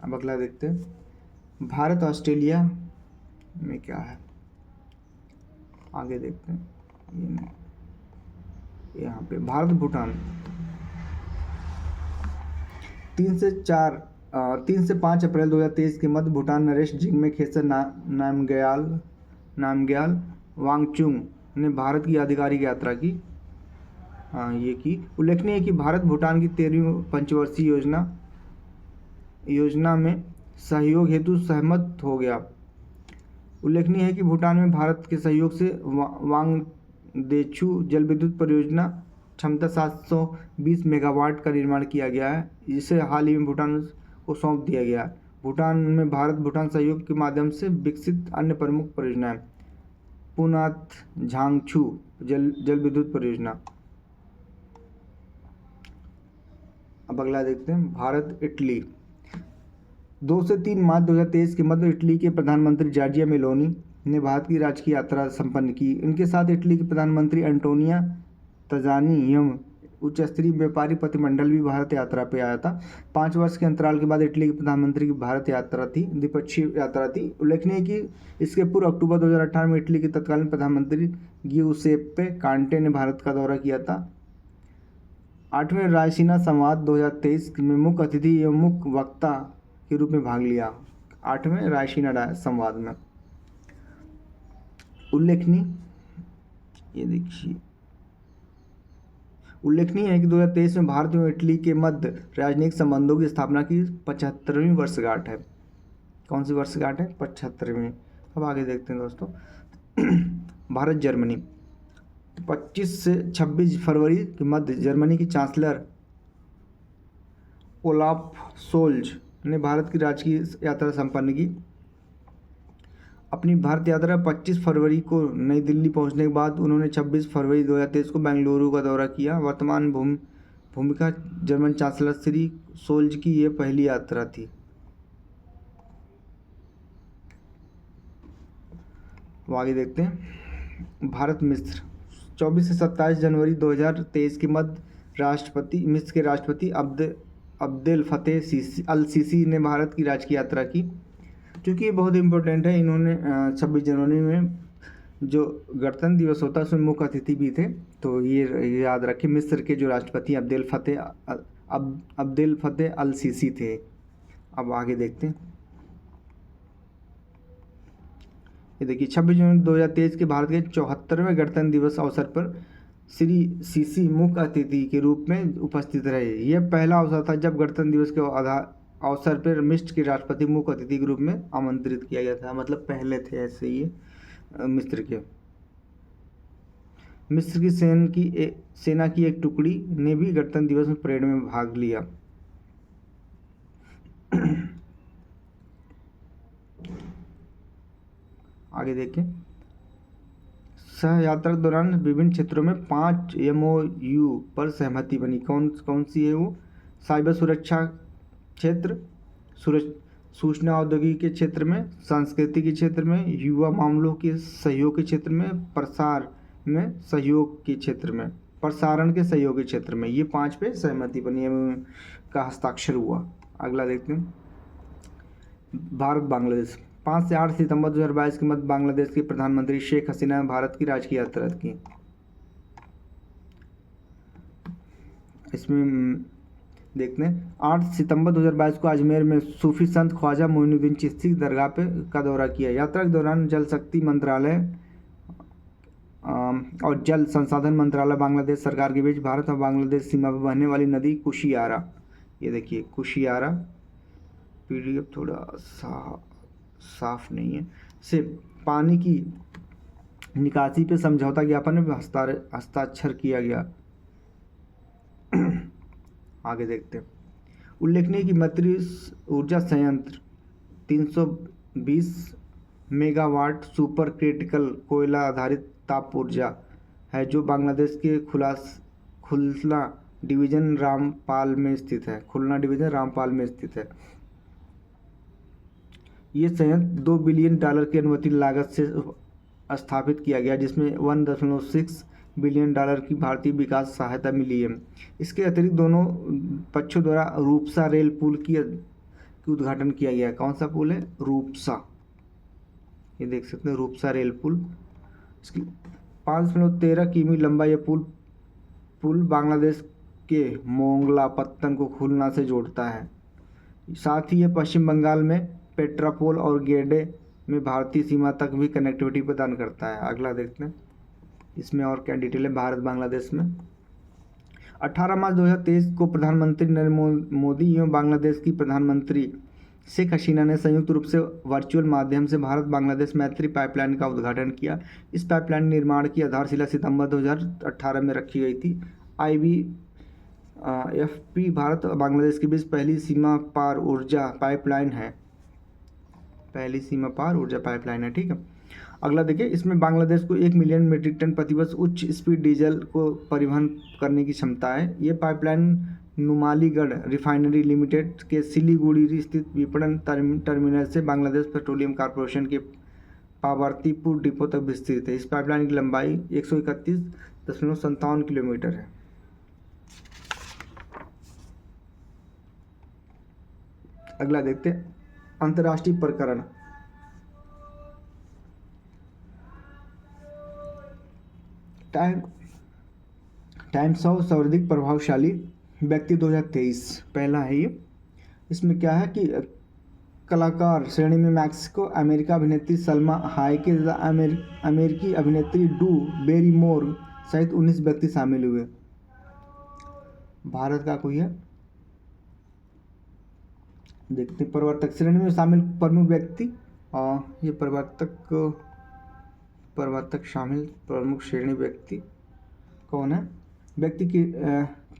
अब अगला देखते हैं, भारत ऑस्ट्रेलिया में क्या है, आगे देखते हैं। ये नहीं, यहाँ पे भारत भूटान 3 से 5 अप्रैल 2023 के मध्य भूटान नरेश जिग्मे खेसर नामग्याल वांगचुंग ने भारत की आधिकारिक यात्रा की। ये की। उल्लेखनीय है कि भारत भूटान की 13वीं पंचवर्षीय योजना में सहयोग हेतु सहमत हो गया। उल्लेखनीय है कि भूटान में भारत के सहयोग से वांगदेछू जल विद्युत परियोजना क्षमता 720 मेगावाट का निर्माण किया गया है, जिसे हाल ही में भूटान को सौंप दिया गया। भूटान में भारत भूटान सहयोग के माध्यम से विकसित अन्य प्रमुख परियोजनाएं पुनात झांगछू जल विद्युत परियोजना। अब अगला देखते हैं, भारत इटली 2 से 3 मार्च 2023 के मध्य इटली के प्रधानमंत्री जॉर्जिया मेलोनी ने भारत की राजकीय यात्रा संपन्न की। इनके साथ इटली के प्रधानमंत्री एंटोनिया तजानी एवं उच्च स्तरीय व्यापारी प्रतिमंडल भी भारत यात्रा पे आया था। 5 वर्ष के अंतराल के बाद इटली के प्रधानमंत्री की भारत यात्रा थी, द्विपक्षीय यात्रा थी। उल्लेखनीय कि इसके पूर्व अक्टूबर 2018 में इटली के तत्कालीन प्रधानमंत्री गिउसेप्पे कांटे ने भारत का दौरा किया था। 8वें रायसीना संवाद 2023 में मुख्य अतिथि एवं मुख्य वक्ता के रूप में भाग लिया। 8वें रायसीना संवाद में उल्लेखनीय है कि 2023 में भारत एवं इटली के मध्य राजनयिक संबंधों की स्थापना की 75वीं वर्षगांठ है। कौन सी वर्षगांठ है? 75वीं। अब आगे देखते हैं दोस्तों, भारत जर्मनी 25 से 26 फरवरी के मध्य जर्मनी की चांसलर ओलाफ सोल्ज ने भारत की राजकीय यात्रा संपन्न की। अपनी भारत यात्रा 25 फरवरी को नई दिल्ली पहुंचने के बाद उन्होंने 26 फरवरी 2023 को बेंगलुरु का दौरा किया। वर्तमान भूमिका जर्मन चांसलर श्री सोल्ज की यह पहली यात्रा थी। आगे देखते हैं, भारत मिस्र 24 से 27 जनवरी 2023 के मध्य मिस्र के राष्ट्रपति अब्देल फतेह अल सीसी ने भारत की राजकीय यात्रा की। क्योंकि ये बहुत इंपॉर्टेंट है, इन्होंने 26 जनवरी में जो गणतंत्र दिवस होता है उसमें मुख्य अतिथि भी थे। तो ये याद रखें, मिस्र के जो राष्ट्रपति अब्देल फतेह अल सीसी थे। अब आगे देखते हैं। ये देखिए 26 जनवरी 2023 के भारत के 74वें गणतंत्र दिवस अवसर पर श्री सीसी मुख्य अतिथि के रूप में उपस्थित रहे। यह पहला अवसर था जब गणतंत्र दिवस के अवसर पर मिस्र के राष्ट्रपति मुख्य अतिथि के रूप में आमंत्रित किया गया था। मतलब पहले थे ऐसे ही मिस्र की सेना की एक टुकड़ी ने भी गणतंत्र दिवस में परेड में भाग लिया। आगे देखें। सह यात्रा के दौरान विभिन्न क्षेत्रों में 5 MOU पर सहमति बनी। कौन सी है वो? साइबर सुरक्षा क्षेत्र, सूचना औद्योगिक के क्षेत्र में, संस्कृति के क्षेत्र में, युवा मामलों के सहयोग के क्षेत्र में, प्रसारण के सहयोग के क्षेत्र में। ये 5 पे सहमति बनी का हस्ताक्षर हुआ। अगला देखते हैं। भारत बांग्लादेश 5 से 8 सितंबर 2022 के मध्य बांग्लादेश की प्रधानमंत्री शेख हसीना ने भारत की राजकीय यात्रा की। इसमें देखते हैं 8 सितंबर 2022 को अजमेर में सूफी संत ख्वाजा मोइनुद्दीन चिश्ती दरगाह का दौरा किया। यात्रा के दौरान जल शक्ति मंत्रालय और जल संसाधन मंत्रालय बांग्लादेश सरकार के बीच भारत और बांग्लादेश सीमा पर बहने वाली नदी कुशियारा, ये देखिए कुशियारा, PDF थोड़ा साफ नहीं है, से पानी की निकासी पे समझौता ज्ञापन में हस्ताक्षर किया गया। आगे देखते हैं। उल्लेखनीय कि मैत्री ऊर्जा संयंत्र 320 मेगावाट सुपर क्रिटिकल कोयला आधारित ताप ऊर्जा है जो बांग्लादेश के खुलना डिवीजन रामपाल में स्थित है। ये संयंत्र $2 बिलियन की अनुमानित लागत से स्थापित किया गया, जिसमें $1.6 बिलियन की भारतीय विकास सहायता मिली है। इसके अतिरिक्त दोनों पक्षों द्वारा रूपसा रेल पुल की उद्घाटन किया गया। कौन सा पुल है? रूपसा, ये देख सकते हैं रूपसा रेल पुल। इसकी 5.13 किमी लंबा यह पुल बांग्लादेश के मोंगलापत्तन को खुलना से जोड़ता है। साथ ही यह पश्चिम बंगाल में पेट्रापोल और गेडे में भारतीय सीमा तक भी कनेक्टिविटी प्रदान करता है। अगला देखते हैं, इसमें और क्या डिटेल है भारत बांग्लादेश में। 18 मार्च 2023 को प्रधानमंत्री नरेंद्र मोदी एवं बांग्लादेश की प्रधानमंत्री शेख हसीना ने संयुक्त रूप से वर्चुअल माध्यम से भारत बांग्लादेश मैत्री पाइपलाइन का उद्घाटन किया। इस पाइपलाइन निर्माण की आधारशिला सितंबर 2018 में रखी गई थी। IBFP भारत और बांग्लादेश के बीच पहली सीमा पार ऊर्जा पाइपलाइन है। ठीक है। अगला देखिए, इसमें बांग्लादेश को 1 मिलियन मीट्रिक टन प्रतिवर्ष उच्च स्पीड डीजल को परिवहन करने की क्षमता है। ये पाइपलाइन नुमालीगढ़ रिफाइनरी लिमिटेड के सिलीगुड़ी स्थित विपणन टर्मिनल से बांग्लादेश पेट्रोलियम कॉर्पोरेशन के पावर्तीपुर डिपो तक विस्तृत है। इस पाइपलाइन की लंबाई 131.57 किलोमीटर है। अगला देखते हैं, अंतर्राष्ट्रीय प्रकरण। टाइम्स ऑफ सर्वाधिक प्रभावशाली व्यक्ति 2023 पहला है ये। इसमें क्या है कि कलाकार श्रेणी में मैक्सिको अमेरिका अभिनेत्री सलमा हाइक, अमेरिकी अभिनेत्री ड्रू बैरिमोर सहित 19 व्यक्ति शामिल हुए। भारत का कोई है, देखते हैं। प्रवर्तक श्रेणी में शामिल प्रमुख व्यक्ति, ये प्रवर्तक शामिल प्रमुख श्रेणी व्यक्ति कौन है? व्यक्ति की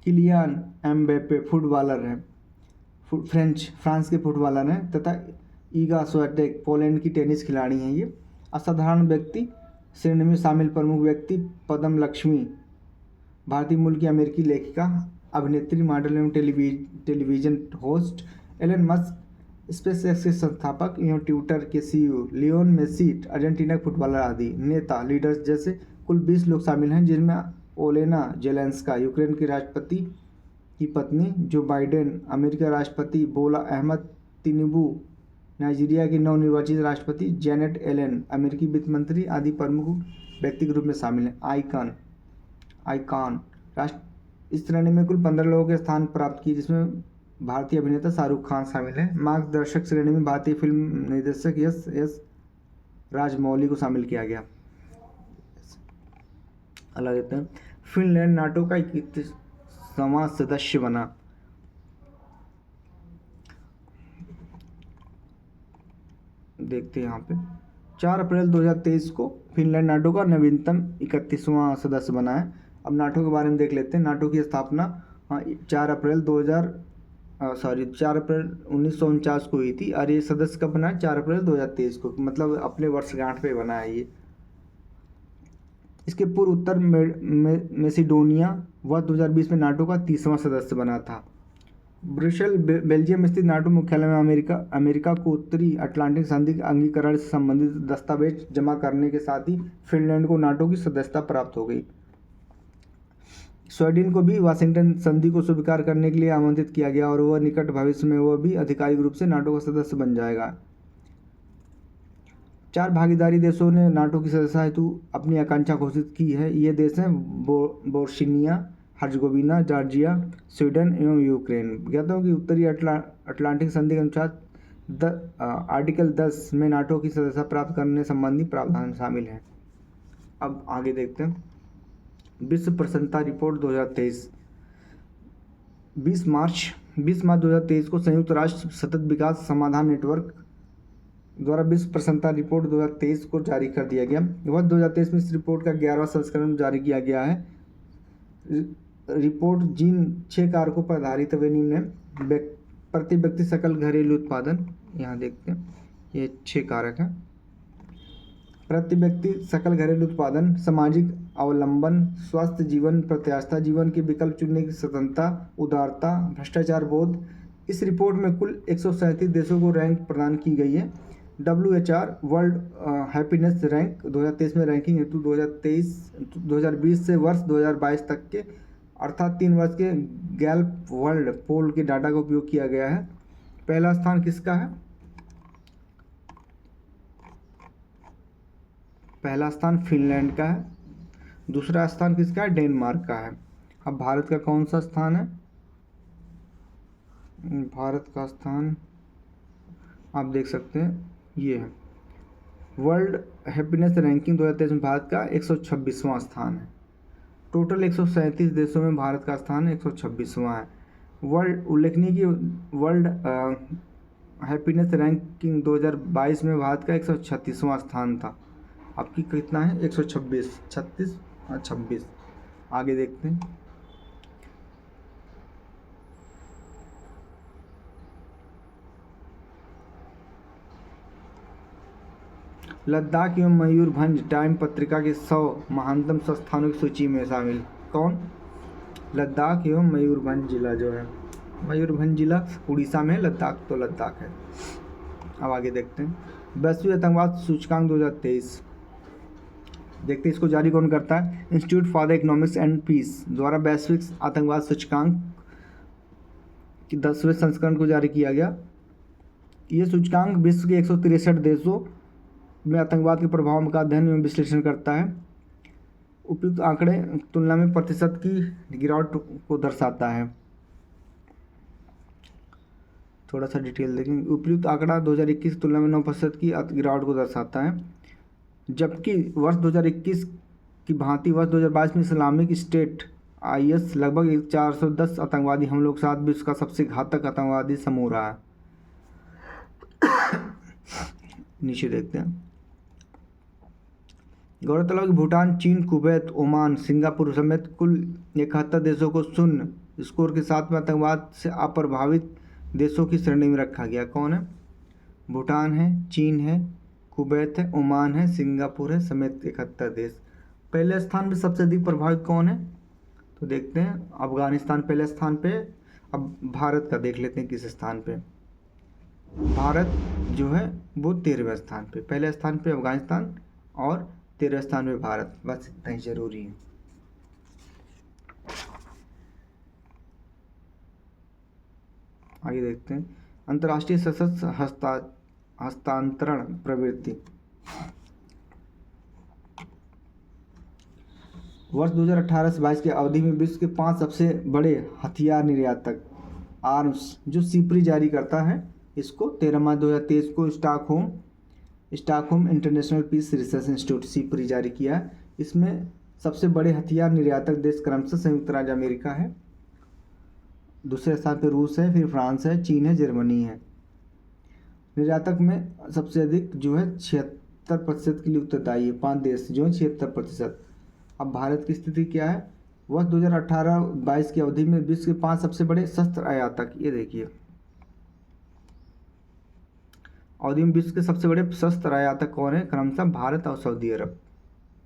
किलियन एम्बाप्पे फुटबॉलर हैं, फ्रांस के फुटबॉलर हैं, तथा ईगा स्विएटेक पोलैंड की टेनिस खिलाड़ी हैं। ये असाधारण व्यक्ति श्रेणी में शामिल प्रमुख व्यक्ति पद्म लक्ष्मी भारतीय मूल की अमेरिकी लेखिका, अभिनेत्री, मॉडल एवं television host Elon Musk, SpaceX के संस्थापक एवं ट्विटर के CEO लियोन मेसी, अर्जेंटीना के फुटबॉलर आदि नेता लीडर्स जैसे कुल 20 लोग शामिल हैं, जिनमें ओलेना जेलेंस्का यूक्रेन के राष्ट्रपति की पत्नी, जो बाइडेन अमेरिका राष्ट्रपति, बोला अहमद तिनुबू नाइजीरिया की नवनिर्वाचित राष्ट्रपति जेनेट एलन अमेरिकी वित्त मंत्री आदि प्रमुख व्यक्ति के रूप में शामिल हैं। आइकॉन राष्ट्र इस श्रेणी में कुल 15 लोगों के स्थान प्राप्त किए, जिसमें भारतीय अभिनेता शाहरुख खान शामिल है। मार्गदर्शक श्रेणी में भारतीय फिल्म निर्देशक यस राजमौली को शामिल किया गया। अगला देते हैं, फिनलैंड नाटो का 21वां सदस्य बना। देखते हैं यहाँ पे 4 अप्रैल 2023 को फिनलैंड नाटो का नवीनतम 31वां सदस्य बना है। अब नाटो के बारे में देख लेते हैं। नाटो की स्थापना 4 अप्रैल 1949 को हुई थी और ये सदस्य कब बना है? 4 अप्रैल 2023 को, मतलब अपने वर्षगांठ पे बना है ये। इसके पूर्व उत्तर मैसेडोनिया वह 2020 में नाटो का 30वां सदस्य बना था। ब्रुसेल बेल्जियम स्थित नाटो मुख्यालय में अमेरिका को उत्तरी अटलांटिक संधि के अंगीकरण से संबंधित दस्तावेज जमा करने के साथ ही फिनलैंड को नाटो की सदस्यता प्राप्त हो गई। स्वीडन को भी वाशिंगटन संधि को स्वीकार करने के लिए आमंत्रित किया गया और वह निकट भविष्य में वह भी आधिकारिक रूप से नाटो का सदस्य बन जाएगा। 4 भागीदारी देशों ने नाटो की सदस्यता हेतु अपनी आकांक्षा घोषित की है। ये देश हैं बोस्निया हर्जगोविना, जॉर्जिया, स्वीडन एवं यूक्रेन। कहता हूँ कि उत्तरी अटलांटिक संधि के अनुसार आर्टिकल 10 में नाटो की सदस्यता प्राप्त करने संबंधी प्रावधान शामिल हैं। अब आगे देखते हैं, विश्व प्रसन्नता रिपोर्ट 2023। 20 मार्च 2023 को संयुक्त राष्ट्र सतत विकास समाधान नेटवर्क द्वारा विश्व प्रसन्नता रिपोर्ट 2023 को जारी कर दिया गया। वह 2023 में इस रिपोर्ट का 11वां संस्करण जारी किया गया है। रिपोर्ट जिन 6 कारकों पर आधारित है वे निम्न है। प्रति व्यक्ति सकल घरेलू उत्पादन, यहाँ देखते हैं ये 6 कारक हैं। प्रति व्यक्ति सकल घरेलू उत्पादन, सामाजिक अवलंबन, स्वस्थ जीवन प्रत्याशा, जीवन के विकल्प चुनने की स्वतंत्रता, उदारता, भ्रष्टाचार बोध। इस रिपोर्ट में कुल 137 देशों को रैंक प्रदान की गई है। WHR वर्ल्ड हैप्पीनेस रैंक 2023 में रैंकिंग हेतु 2020 से वर्ष 2022 तक के अर्थात 3 वर्ष के गैल्प वर्ल्ड पोल के डाटा का उपयोग किया गया है। पहला स्थान किसका है? पहला स्थान फिनलैंड का है। दूसरा स्थान किसका है? डेनमार्क का है। अब भारत का कौन सा स्थान है? भारत का स्थान आप देख सकते हैं, ये है वर्ल्ड हैप्पीनेस रैंकिंग 2023 में भारत का 126वां स्थान है। टोटल 137 देशों में भारत का स्थान 126वां है। वर्ल्ड उल्लेखनीय कि वर्ल्ड हैप्पीनेस रैंकिंग 2022 में भारत का 136वां स्थान था। आपकी कितना है? 126, 36 और 26। आगे देखते हैं, लद्दाख एवं मयूरभंज टाइम पत्रिका के 100 महानतम संस्थानों की सूची में शामिल। कौन? लद्दाख एवं मयूरभंज जिला जो है, मयूरभंज जिला उड़ीसा में, लद्दाख तो लद्दाख है। अब आगे देखते हैं, वैश्विक आतंकवाद सूचकांक 2023 देखते हैं, इसको जारी कौन करता है? Institute for the economics and peace द्वारा वैश्विक आतंकवाद सूचकांक की 10वें संस्करण को जारी किया गया। ये सूचकांक विश्व के 163 देशों में आतंकवाद के प्रभाव का अध्ययन एवं विश्लेषण करता है। उपयुक्त आंकड़े तुलना में प्रतिशत की गिरावट को दर्शाता है। थोड़ा सा डिटेल देखें। उपयुक्त आंकड़ा 2021 की तुलना में 9% की गिरावट को दर्शाता है, जबकि वर्ष 2021 की भांति वर्ष 2022 में इस्लामिक स्टेट IS लगभग 410 आतंकवादी हमलों के साथ विश्व का सबसे घातक आतंकवादी समूह रहा है। नीचे देखते हैं, गौरतलब कि भूटान, चीन, कुवैत, ओमान, सिंगापुर समेत कुल 71 देशों को 0 स्कोर के साथ में आतंकवाद से अप्रभावित देशों की श्रेणी में रखा गया। कौन है? भूटान है, चीन है, कुवैत है, ओमान है, सिंगापुर है समेत 71 देश। पहले स्थान पर सबसे अधिक प्रभावित कौन है? तो देखते हैं, अफगानिस्तान पहले स्थान पे। अब भारत का देख लेते हैं किस स्थान पे। भारत जो है वो 13वें स्थान पे। पहले स्थान पे अफगानिस्तान और 13वें स्थान पे भारत। बस इतना ही जरूरी है। आगे देखते हैं, अंतर्राष्ट्रीय सशस्त्र हस्तांतरण प्रवृत्ति। वर्ष 2018 से 22 की अवधि में विश्व के 5 सबसे बड़े हथियार निर्यातक आर्म्स जो सीपरी जारी करता है, इसको 13 मार्च 2023 को Stockholm International Peace Research Institute SIPRI जारी किया। इसमें सबसे बड़े हथियार निर्यातक देश क्रमशः संयुक्त राज्य अमेरिका है, दूसरे स्थान पर रूस है, फिर फ्रांस है, चीन है, जर्मनी है। निर्यातक में सबसे अधिक जो है 76% के लिए उत्तरदायी है 5 देश जो है 76%। अब भारत की स्थिति क्या है? वर्ष 2018-22 की अवधि में विश्व के 5 सबसे बड़े शस्त्र आयातक, ये देखिए अवधि में विश्व के सबसे बड़े शस्त्र आयातक कौन है? क्रमशः भारत और सऊदी अरब।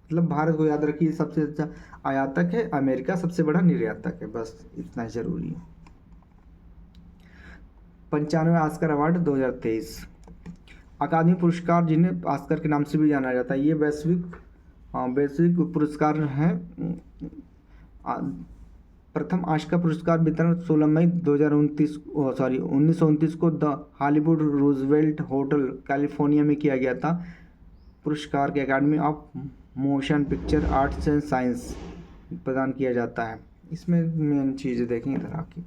मतलब भारत को याद रखिए सबसे अच्छा आयातक है, अमेरिका सबसे बड़ा निर्यातक है, बस इतना जरूरी है। 95वें ऑस्कर अवार्ड 2023। अकादमी पुरस्कार जिन्हें ऑस्कर के नाम से भी जाना जाता है, ये वैश्विक पुरस्कार हैं। प्रथम ऑस्कर पुरस्कार वितरण 16 मई 1929 को the Hollywood Roosevelt Hotel California में किया गया था। पुरस्कार के Academy of Motion Picture Arts and Science प्रदान किया जाता है। इसमें मेन चीज़ें देखें इधर आके,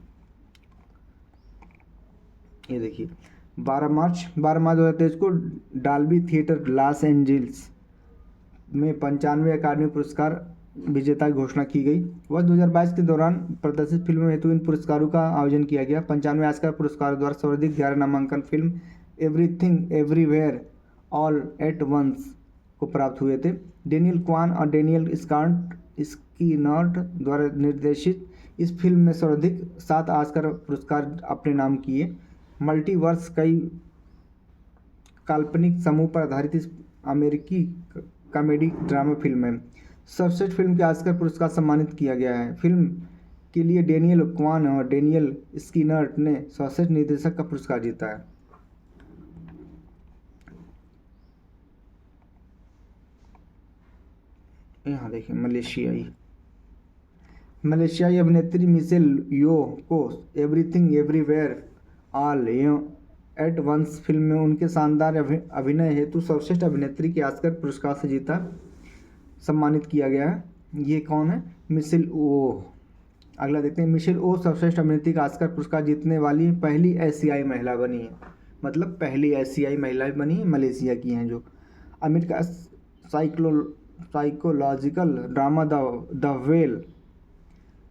ये देखिए 12 मार्च 2023 को डॉल्बी थिएटर लॉस एंजल्स में 95वें अकादमी पुरस्कार विजेता की घोषणा की गई। वर्ष 2022 के दौरान प्रदर्शित फिल्मों हेतु इन पुरस्कारों का आयोजन किया गया। 95वें ऑस्कर पुरस्कार द्वारा सर्वाधिक 11 नामांकन film everything everywhere all at once को प्राप्त हुए थे। डेनियल क्वान और डेनियल स्कीनर्ट द्वारा निर्देशित इस फिल्म में सर्वाधिक 7 ऑस्कर पुरस्कार अपने नाम किए। मल्टीवर्स कई काल्पनिक समूह पर आधारित इस अमेरिकी कॉमेडी ड्रामा फिल्म है। सर्वश्रेष्ठ फिल्म के ऑस्कर पुरस्कार सम्मानित किया गया है। फिल्म के लिए डेनियल क्वान और डेनियल स्कीनर्ट ने सर्वश्रेष्ठ निर्देशक का पुरस्कार जीता है। यहाँ देखिए मलेशियाई अभिनेत्री मिशेल यो को everything everywhere all at once film में उनके शानदार अभिनय हेतु सर्वश्रेष्ठ अभिनेत्री के ऑस्कर पुरस्कार से सम्मानित किया गया है। ये कौन है? मिशेल ओ। अगला देखते हैं, मिशेल ओ सर्वश्रेष्ठ अभिनेत्री का ऑस्कर पुरस्कार जीतने वाली पहली एशियाई महिला बनी है। मतलब पहली एशियाई महिला बनी है, मलेशिया की हैं जो। America psychological drama the well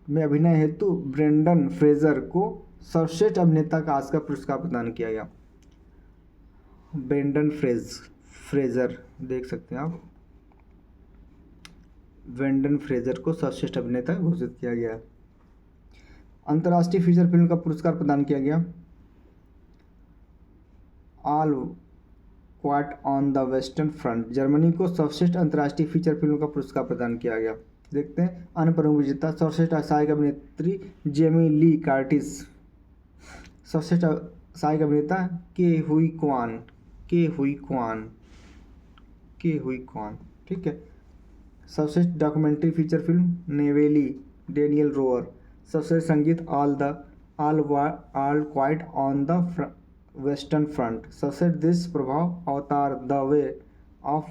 में अभिनय हेतु ब्रेंडन फ्रेजर को सर्वश्रेष्ठ अभिनेता का ऑस्कर पुरस्कार प्रदान किया गया। ब्रेंडन फ्रेजर देख सकते हैं आप, ब्रेंडन फ्रेजर को सर्वश्रेष्ठ अभिनेता घोषित किया गया। अंतर्राष्ट्रीय फीचर फिल्म का पुरस्कार प्रदान किया गया all quite on the western front, Germany को सर्वश्रेष्ठ अंतर्राष्ट्रीय फीचर फिल्म का पुरस्कार प्रदान किया गया। देखते हैं अन्य प्रमुख विजेता। सर्वश्रेष्ठ सहायक अभिनेत्री जेमी ली कार्टिस, सर्वश्रेष्ठ सहायक अभिनेता के हुई क्वान, ठीक है। सर्वश्रेष्ठ documentary feature film Neyveli Daniel row or. सर्वश्रेष्ठ संगीत all quite on the western front. सर्वश्रेष्ठ दृश्य प्रभाव अवतार द वे ऑफ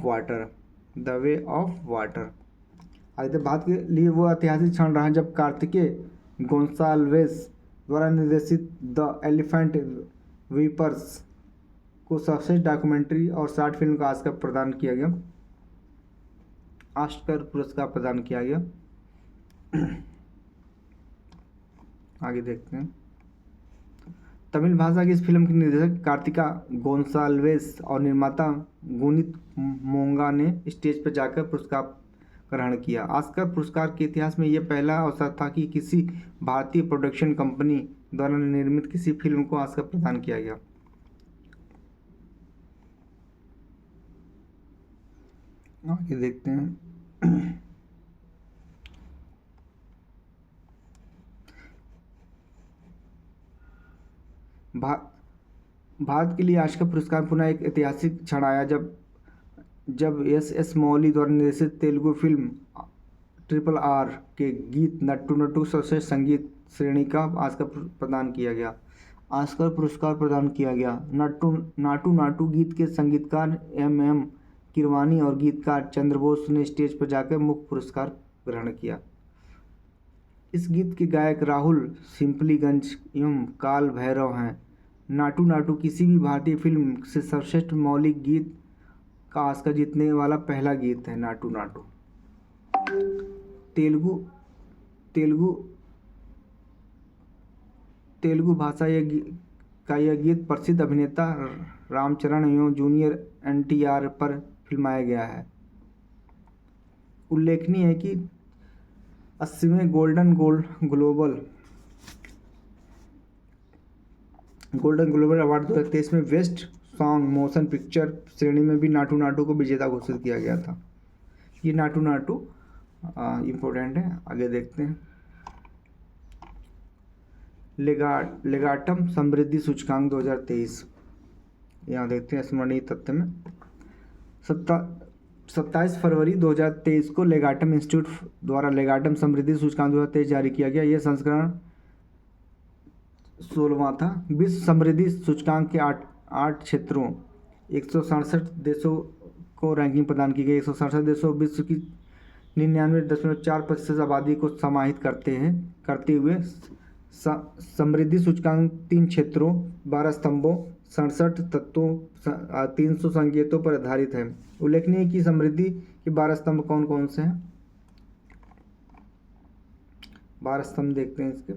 वाटर। आगे भारत के लिए वो ऐतिहासिक क्षण रहा जब कार्तिकेय गोंसाल्वेस द्वारा निर्देशित द एलिफेंट वीपर्स को सर्वश्रेष्ठ डॉक्यूमेंट्री और शॉर्ट फिल्म का ऑस्कर पुरस्कार प्रदान किया गया। आगे देखते हैं, तमिल भाषा की इस फिल्म की निर्देशक कार्तिका गोंसाल्वेस और निर्माता गुनित मोंगा ने स्टेज पर जाकर पुरस्कार ग्रहण किया। ऑस्कर पुरस्कार के इतिहास में यह पहला अवसर था कि किसी भारतीय प्रोडक्शन कंपनी द्वारा निर्मित किसी फिल्म को ऑस्कर प्रदान किया गया। आगे देखते हैं, भारत के लिए ऑस्कर पुरस्कार पुनः एक ऐतिहासिक क्षण आया जब एस मौली द्वारा निर्देशित तेलुगु फिल्म RRR के गीत नट्टू नट्टू सर्वश्रेष्ठ संगीत श्रेणी का ऑस्कर प्रदान किया गया। ऑस्कर पुरस्कार प्रदान किया गया। नाटू नाटू नाटू गीत के संगीतकार एम कीरवानी और गीतकार चंद्रबोस ने स्टेज पर जाकर मुख्य पुरस्कार ग्रहण किया। इस गीत के गायक राहुल सिंपलीगंज एवं काल भैरव हैं। नाटू नाटू किसी भी भारतीय फिल्म से सर्वश्रेष्ठ मौलिक गीत का ऑस्कर जीतने वाला पहला गीत है। नाटू नाटू तेलुगु तेलुगु तेलुगु भाषा का यह गीत प्रसिद्ध अभिनेता रामचरण एवं जूनियर NTR पर फिल्माया गया है। उल्लेखनीय है कि 80वें गोल्डन ग्लोबल अवार्ड 2023 में बेस्ट सॉन्ग मोशन पिक्चर श्रेणी में भी नाटू नाटू को विजेता घोषित किया गया था। ये नाटू नाटू इम्पोर्टेंट है। आगे देखते हैं। लेगाटम समृद्धि सूचकांक 2023 यहाँ देखते हैं। स्मरणीय तथ्य में 27 फरवरी 2023 को लेगाटम इंस्टीट्यूट द्वारा लेगाटम समृद्धि सूचकांक 2023 जारी किया गया। यह संस्करण 16वां था। विश्व समृद्धि सूचकांक के 8 क्षेत्रों 167 देशों को रैंकिंग प्रदान की गई। 167 देशों विश्व की 99.4% आबादी को समाहित करते हुए समृद्धि सूचकांक 3 क्षेत्रों 12 स्तंभों 67 तत्वों 300 संकेतों पर आधारित है। उल्लेखनीय है कि समृद्धि के 12 स्तंभ कौन कौन से हैं। 12 स्तंभ देखते हैं इसके।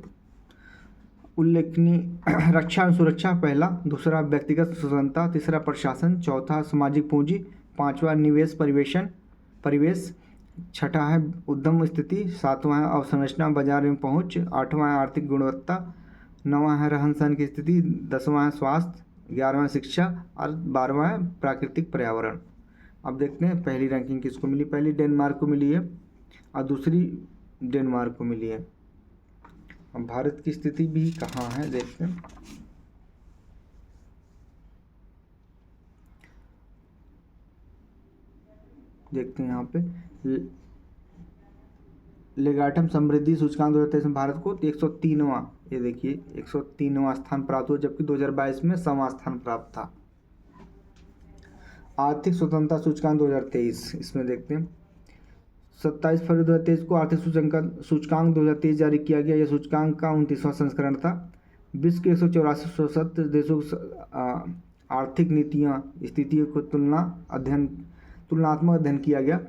उल्लेखनीय रक्षा एवं सुरक्षा पहला, दूसरा व्यक्तिगत स्वतंत्रता, तीसरा प्रशासन, चौथा सामाजिक पूंजी, पांचवा निवेश परिवेश, छठा है उद्यम स्थिति, सातवां है अवसंरचना बाजार में पहुंच, आठवां है आर्थिक गुणवत्ता, नौवां है रहन सहन की स्थिति, 10वां है स्वास्थ्य, 11वां शिक्षा और 12वां है प्राकृतिक पर्यावरण। अब देखते हैं पहली रैंकिंग किसको मिली। पहली डेनमार्क को मिली है और दूसरी डेनमार्क को मिली है। अब भारत की स्थिति भी कहाँ है देखते हैं। देखते हैं यहाँ पे लेगाटम समृद्धि सूचकांक 2023 में भारत को 103वां, ये देखिए 103वां स्थान प्राप्त हुआ, जबकि 2022 में 100वां स्थान प्राप्त था। आर्थिक स्वतंत्रता सूचकांक 2023 इसमें देखते हैं। 27 फरवरी 2023 को आर्थिक सूचकांक 2023 जारी किया गया। यह सूचकांक का 29वां संस्करण था। विश्व के 184 देशों आर्थिक नीतियाँ स्थितियों को तुलनात्मक अध्ययन किया गया।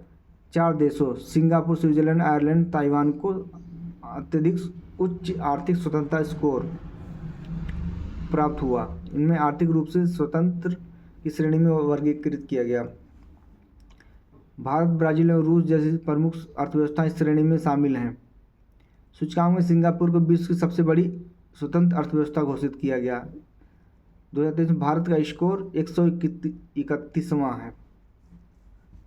4 देशों सिंगापुर, स्विट्जरलैंड, आयरलैंड, ताइवान को अत्यधिक उच्च आर्थिक स्वतंत्रता स्कोर प्राप्त हुआ। इनमें आर्थिक रूप से स्वतंत्र की श्रेणी में वर्गीकृत किया गया। भारत, ब्राज़ील और रूस जैसी प्रमुख अर्थव्यवस्थाएं इस श्रेणी में शामिल हैं। सूचकांक में सिंगापुर को विश्व की सबसे बड़ी स्वतंत्र अर्थव्यवस्था घोषित किया गया। 2023 में भारत का स्कोर 131वां है।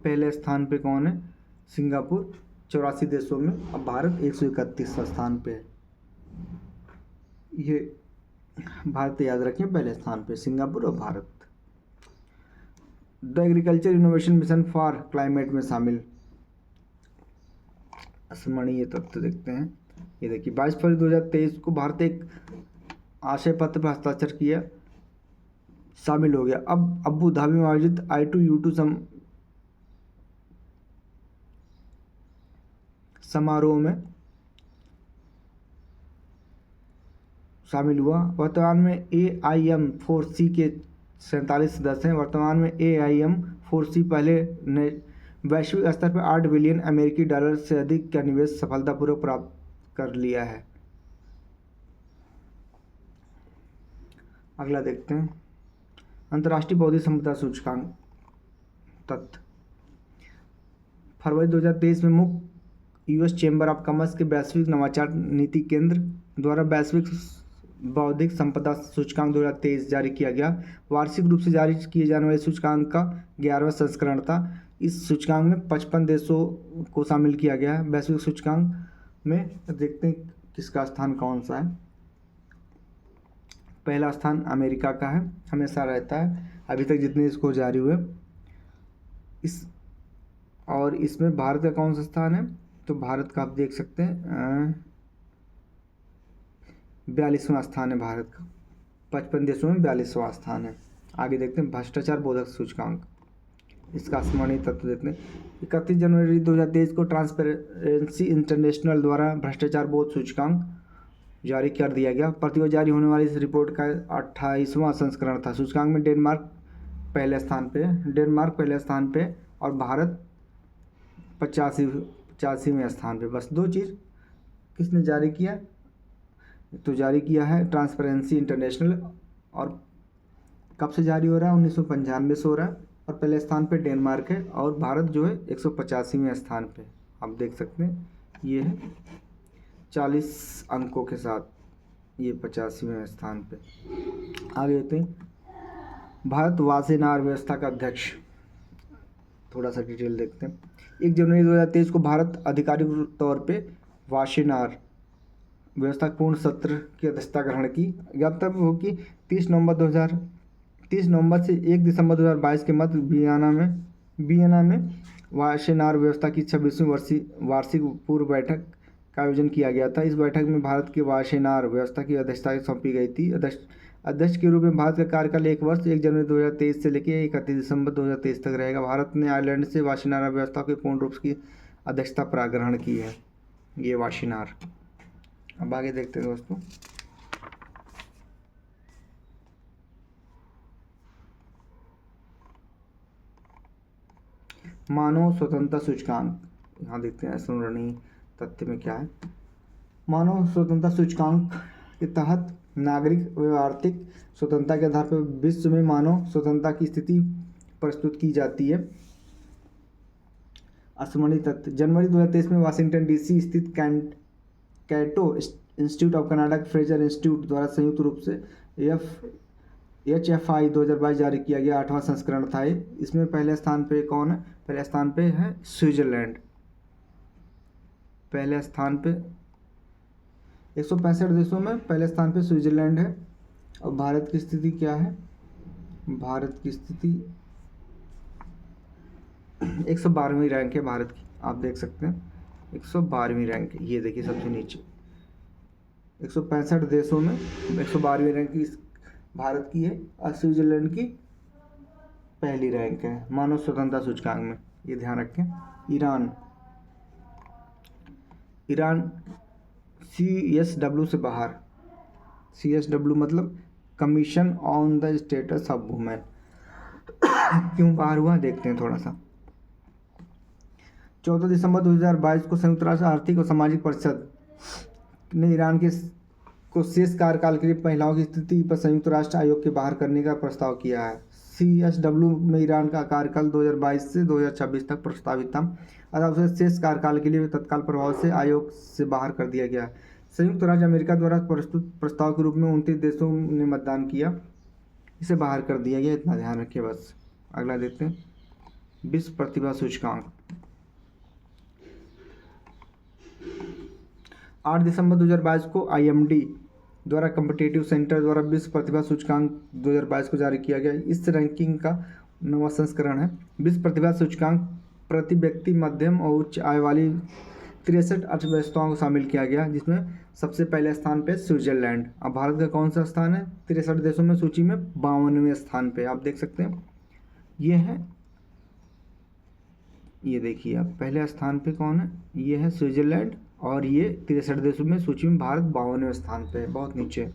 पहले स्थान पे कौन है? सिंगापुर 84 देशों में, अब भारत 131वां स्थान पे है। ये भारत याद रखें, पहले स्थान पे सिंगापुर और Bharat. The agriculture innovation mission for climate में शामिल स्मरणीय तथ्य देखते हैं। ये देखिए 22 फरवरी 2023 को भारत एक आशय पत्र पर हस्ताक्षर किया, शामिल हो गया। अब अबू धाबी में आयोजित I2U2 समारोह में शामिल हुआ। वर्तमान में AIM4C के 47 सदस्य हैं। वर्तमान में AIM4C पहले ने वैश्विक स्तर पर $8 बिलियन अमेरिकी डॉलर से अधिक का निवेश सफलतापूर्वक प्राप्त कर लिया है। अगला देखते हैं अंतर्राष्ट्रीय बौद्धिक संपदा सूचकांक तथ्य। फरवरी 2023 में मुख्य US चैम्बर ऑफ कॉमर्स के वैश्विक नवाचार नीति केंद्र द्वारा वैश्विक बौद्धिक संपदा सूचकांक 2023 जारी किया गया। वार्षिक रूप से जारी किए जाने वाले सूचकांक का 11वां संस्करण था। इस सूचकांक में 55 देशों को शामिल किया गया है। वैश्विक सूचकांक में देखते हैं किसका स्थान कौन सा है। पहला स्थान अमेरिका का है, हमेशा रहता है अभी तक जितने इसको जारी हुए। और इसमें भारत का कौन सा स्थान है? तो भारत का आप देख सकते हैं 42वां स्थान है भारत का। 55 देशों में 42वां स्थान है। आगे देखते हैं भ्रष्टाचार बोधक सूचकांक, इसका अस्मरणीय तत्व देखते हैं। 31 जनवरी 2023 को ट्रांसपेरेंसी इंटरनेशनल द्वारा भ्रष्टाचार बोध सूचकांक जारी कर दिया गया। प्रतिवर्ष जारी होने वाली इस रिपोर्ट का 28वां संस्करण था। सूचकांक में डेनमार्क पहले स्थान पे और भारत 85वें स्थान पे। बस दो चीज़ किसने जारी किया, तो जारी किया है ट्रांसपेरेंसी इंटरनेशनल, और कब से जारी हो रहा है, 1995 से हो रहा है, और पहले स्थान पे डेनमार्क है और भारत जो है 185वें स्थान पे। आप देख सकते हैं ये है 40 अंकों के साथ, ये 85वें स्थान पे। आगे देखते हैं भारत वासेनार व्यवस्था का अध्यक्ष, थोड़ा सा डिटेल देखते हैं। 1 जनवरी 2023 को भारत आधिकारिक तौर पे वासेनार व्यवस्था पूर्ण सत्र की अध्यक्षता ग्रहण की। ज्ञातव्य हो कि 30 नवंबर से 1 दिसंबर 2022 के मध्य वियना में वासेनार व्यवस्था की 26वीं वार्षिक पूर्व बैठक का आयोजन किया गया था। इस बैठक में भारत की वासेनार व्यवस्था की अध्यक्षता सौंपी गई थी। अध्यक्ष के रूप में भारत का कार्यकाल 1 वर्ष 1 जनवरी 2023 से लेकर 31 दिसंबर 2023 तक रहेगा। भारत ने आयरलैंड से वासेनार व्यवस्था की पूर्ण रूप की अध्यक्षता ग्रहण की है, ये वासेनार। अब आगे देखते हैं दोस्तों, मानव स्वतंत्रता सूचकांक। यहाँ देखते हैं स्मरणीय तथ्य में क्या है। मानव स्वतंत्रता सूचकांक के तहत नागरिक व आर्थिक स्वतंत्रता के आधार पर विश्व में मानव स्वतंत्रता की स्थिति प्रस्तुत की जाती है। स्मरणीय तथ्य, जनवरी 2023 में वाशिंगटन डीसी स्थित Cato Institute of Canada Fraser Institute द्वारा संयुक्त रूप से HFI 2022 जारी किया गया 8वां संस्करण था। इसमें पहले स्थान पे कौन है, पहले स्थान पे है स्विट्जरलैंड। पहले स्थान पे 165 देशों में पहले स्थान पे स्विट्जरलैंड है। और भारत की स्थिति क्या है, भारत की स्थिति 112वीं रैंक है भारत की। आप देख सकते हैं 112वीं रैंक है, ये देखिए सबसे नीचे 165 देशों में 112वीं रैंक की भारत की है, और स्विट्जरलैंड की पहली रैंक है मानव स्वतंत्रता सूचकांक में, ये ध्यान रखें। ईरान CSW से बाहर। CSW मतलब commission on the status of women. क्यों बाहर हुआ देखते हैं थोड़ा सा। 14 दिसंबर 2022 को संयुक्त राष्ट्र आर्थिक और सामाजिक परिषद ने ईरान को शेष कार्यकाल के लिए महिलाओं की स्थिति पर संयुक्त राष्ट्र आयोग के बाहर करने का प्रस्ताव किया है। CSW में ईरान का कार्यकाल 2022 से 2026 तक प्रस्तावित था, अतः उसे शेष कार्यकाल के लिए तत्काल प्रभाव से आयोग से बाहर कर दिया गया। संयुक्त राज्य अमेरिका द्वारा प्रस्तुत प्रस्ताव के रूप में 29 देशों ने मतदान किया, इसे बाहर कर दिया गया, इतना ध्यान रखिए बस। अगला देखते हैं विश्व प्रतिभा सूचकांक। 8 दिसंबर 2022 को IMD द्वारा कॉम्पिटिटिव सेंटर द्वारा विश्व प्रतिभा सूचकांक 2022 को जारी किया गया। इस रैंकिंग का 9वां संस्करण है। विश्व प्रतिभा सूचकांक प्रति व्यक्ति मध्यम और उच्च आय वाली 63 अर्थव्यवस्थाओं को शामिल किया गया, जिसमें सबसे पहले स्थान पे स्विट्जरलैंड। अब भारत का कौन सा स्थान है, 63 देशों में सूची में 52वें स्थान पे आप देख सकते हैं। ये है, ये देखिए आप पहले स्थान पे कौन है, ये है स्विट्जरलैंड, और ये 63 देशों में सूची में भारत 52वें स्थान पे है, बहुत नीचे।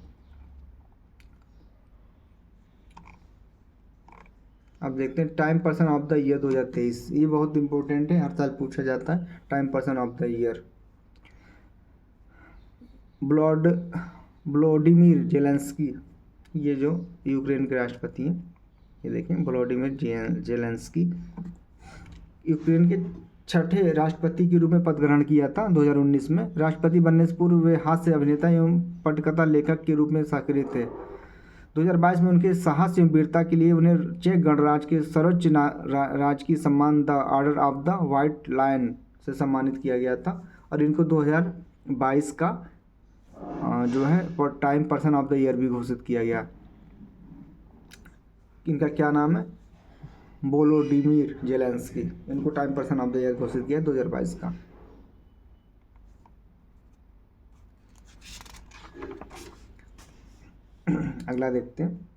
अब देखते हैं time person of the year 2023, ये बहुत इंपॉर्टेंट है, हर साल पूछा जाता है time person of the year. Vladimir Zelensky, ये जो यूक्रेन के राष्ट्रपति हैं, ये देखें व्लादिमीर जेलेंस्की यूक्रेन के 6ठे राष्ट्रपति के रूप में पद ग्रहण किया था 2019 में। राष्ट्रपति बनने से पूर्व वे हास्य अभिनेता एवं पटकथा लेखक के रूप में सक्रिय थे। 2022 में उनके साहस एवं वीरता के लिए उन्हें चेक गणराज्य के सर्वोच्च राजकीय सम्मान the order of the white lion से सम्मानित किया गया था, और इनको 2022 का जो है time person of the year भी घोषित किया गया। इनका क्या नाम है, वोलोडिमीर जेलेंस्की, इनको time person of the year घोषित किया 2022 का। अगला देखते हैं।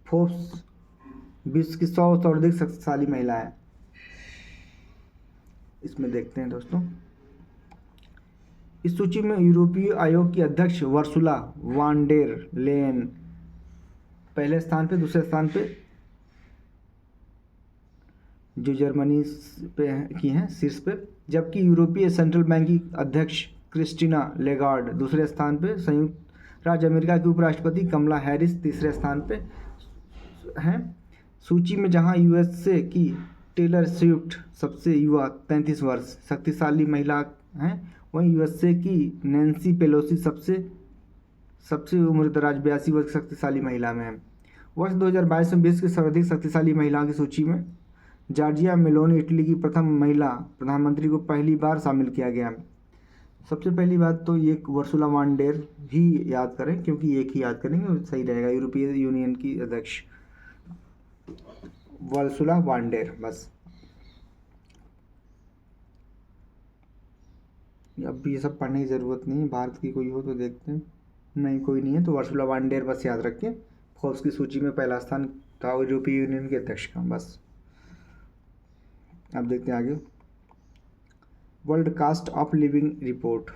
फोर्ब्स विश्व की 100 से अधिक शक्तिशाली महिलाएं, इसमें देखते हैं दोस्तों। इस सूची में यूरोपीय आयोग की अध्यक्ष वर्सुला वान डेर लेयन पहले स्थान पे, दूसरे स्थान पे जो जर्मनी पे की हैं शीर्ष पे, जबकि यूरोपीय सेंट्रल बैंक की अध्यक्ष क्रिस्टीना लेगार्ड दूसरे स्थान पे, संयुक्त राज्य अमेरिका की उपराष्ट्रपति कमला हैरिस तीसरे स्थान पे हैं। सूची में जहां यूएसए की टेलर स्विफ्ट सबसे युवा 33 वर्ष शक्तिशाली महिला हैं, वहीं यूएसए की नैन्सी पेलोसी सबसे उम्रदराज 82 वर्ष शक्तिशाली महिला में है। वर्ष 2022 में विश्व की सर्वाधिक शक्तिशाली महिलाओं की सूची में जॉर्जिया मेलोनी इटली की प्रथम महिला प्रधानमंत्री को पहली बार शामिल किया गया। सबसे पहली बात तो ये वर्सुला वान डेर ही याद करें, क्योंकि एक ही याद करेंगे सही रहेगा। यूरोपीय यूनियन की अध्यक्ष वर्सुला वान डेर, बस। अब ये सब पढ़ने की ज़रूरत नहीं है। भारत की कोई हो तो देखते हैं, नहीं कोई नहीं है तो वर्सुला वान डेर बस याद रखें। फोर्ब्स की सूची में पहला स्थान था यूरोपीय यूनियन के अध्यक्ष का, बस। अब देखते हैं आगे। World cost of living report.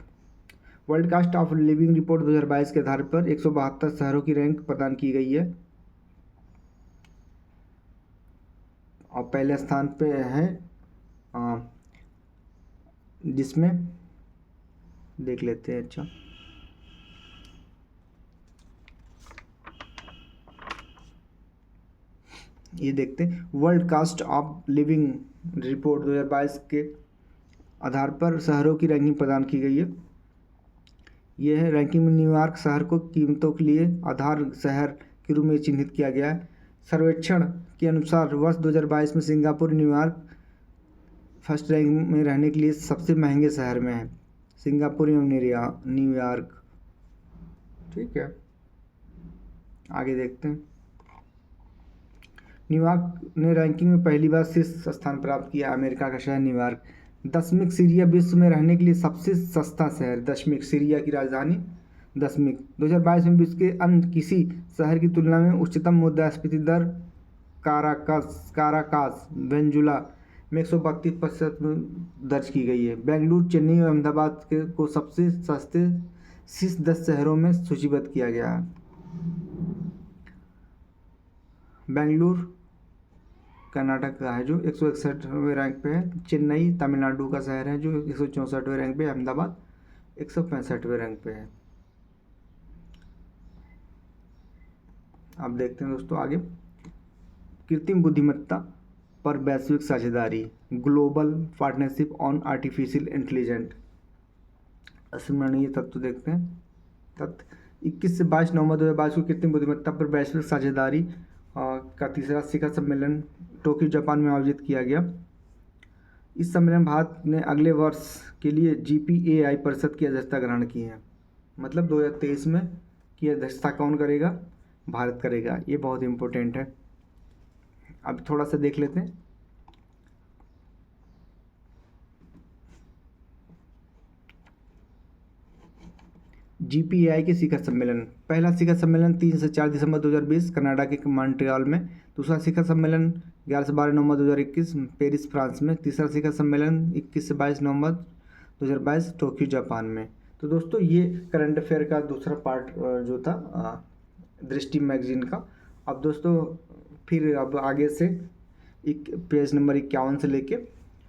World cost of living report 2022 के आधार पर 172 शहरों की रैंक प्रदान की गई है और पहले स्थान पे है, जिसमें देख लेते हैं। अच्छा, ये देखते हैं। World cost of living report 2022 के आधार पर शहरों की रैंकिंग प्रदान की गई है। यह है रैंकिंग में न्यूयॉर्क शहर को कीमतों के लिए आधार शहर के रूप में चिन्हित किया गया है। सर्वेक्षण के अनुसार वर्ष 2022 में सिंगापुर न्यूयॉर्क फर्स्ट रैंक में रहने के लिए सबसे महंगे शहर में है, सिंगापुर एवं न्यूयॉर्क। ठीक है, आगे देखते हैं। न्यूयॉर्क ने रैंकिंग में पहली बार शीर्ष स्थान प्राप्त किया। अमेरिका का शहर न्यूयॉर्क। दशमिक सीरिया विश्व में रहने के लिए सबसे सस्ता शहर, दशमिक सीरिया की राजधानी दशमिक। 2022 में विश्व के अन्य किसी शहर की तुलना में उच्चतम मुद्रास्फीति दर काराकास वेनेजुला में 132% दर्ज की गई है। बेंगलुरु, चेन्नई और अहमदाबाद को सबसे सस्ते शीर्ष 10 शहरों में सूचीबद्ध किया गया है। बेंगलुरु कर्नाटक का है जो 161वें रैंक पे है। चेन्नई तमिलनाडु का शहर है जो 164वें रैंक पे है। अहमदाबाद 165वें रैंक पे है। अब देखते हैं दोस्तों आगे। कृत्रिम बुद्धिमत्ता पर वैश्विक साझेदारी, Global Partnership on Artificial Intelligence. अस्मिरणीय तत्व देखते हैं। तथ्य 21 से 22 नवंबर 2022 को कृत्रिम बुद्धिमत्ता पर वैश्विक साझेदारी का तीसरा शिखर सम्मेलन टोक्यो जापान में आयोजित किया गया। इस सम्मेलन भारत ने अगले वर्ष के लिए GPAI परिषद की अध्यक्षता ग्रहण की है। मतलब 2023 में की अध्यक्षता कौन करेगा? भारत करेगा। ये बहुत इम्पोर्टेंट है। अब थोड़ा सा देख लेते हैं। GPAI के शिखर सम्मेलन। पहला शिखर सम्मेलन 3 से 4 दिसंबर 2020 कनाडा के मॉन्ट्रियल में। दूसरा शिखर सम्मेलन 11 से 12 नवंबर 2021 पेरिस फ्रांस में। तीसरा शिखर सम्मेलन 21 से 22 नवंबर 2022 टोक्यो जापान में। तो दोस्तों ये करंट अफेयर का दूसरा पार्ट जो था दृष्टि मैगजीन का। अब दोस्तों फिर अब आगे से पेज नंबर 51 से लेके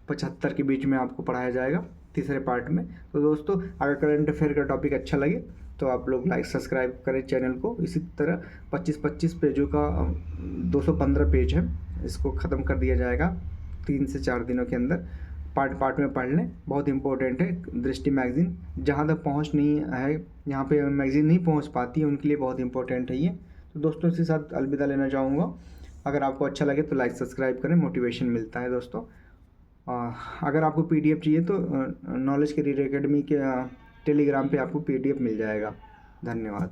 75 के बीच में आपको पढ़ाया जाएगा तीसरे पार्ट में। तो दोस्तों अगर करंट अफेयर का टॉपिक अच्छा लगे तो आप लोग लाइक सब्सक्राइब करें चैनल को। इसी तरह 25 पेजों का 215 पेज है, इसको ख़त्म कर दिया जाएगा 3 से 4 दिनों के अंदर। पार्ट में पढ़ लें, बहुत इंपॉर्टेंट है। दृष्टि मैगजीन जहाँ तक पहुँच नहीं है, यहाँ पे मैगजीन नहीं पहुँच पाती है, उनके लिए बहुत इंपॉर्टेंट है ये। तो दोस्तों इसी साथ अलविदा लेना चाहूँगा। अगर आपको अच्छा लगे तो लाइक सब्सक्राइब करें, मोटिवेशन मिलता है दोस्तों। अगर आपको PDF चाहिए तो नॉलेज कैरियर एकेडमी के टेलीग्राम पे आपको PDF मिल जाएगा। धन्यवाद।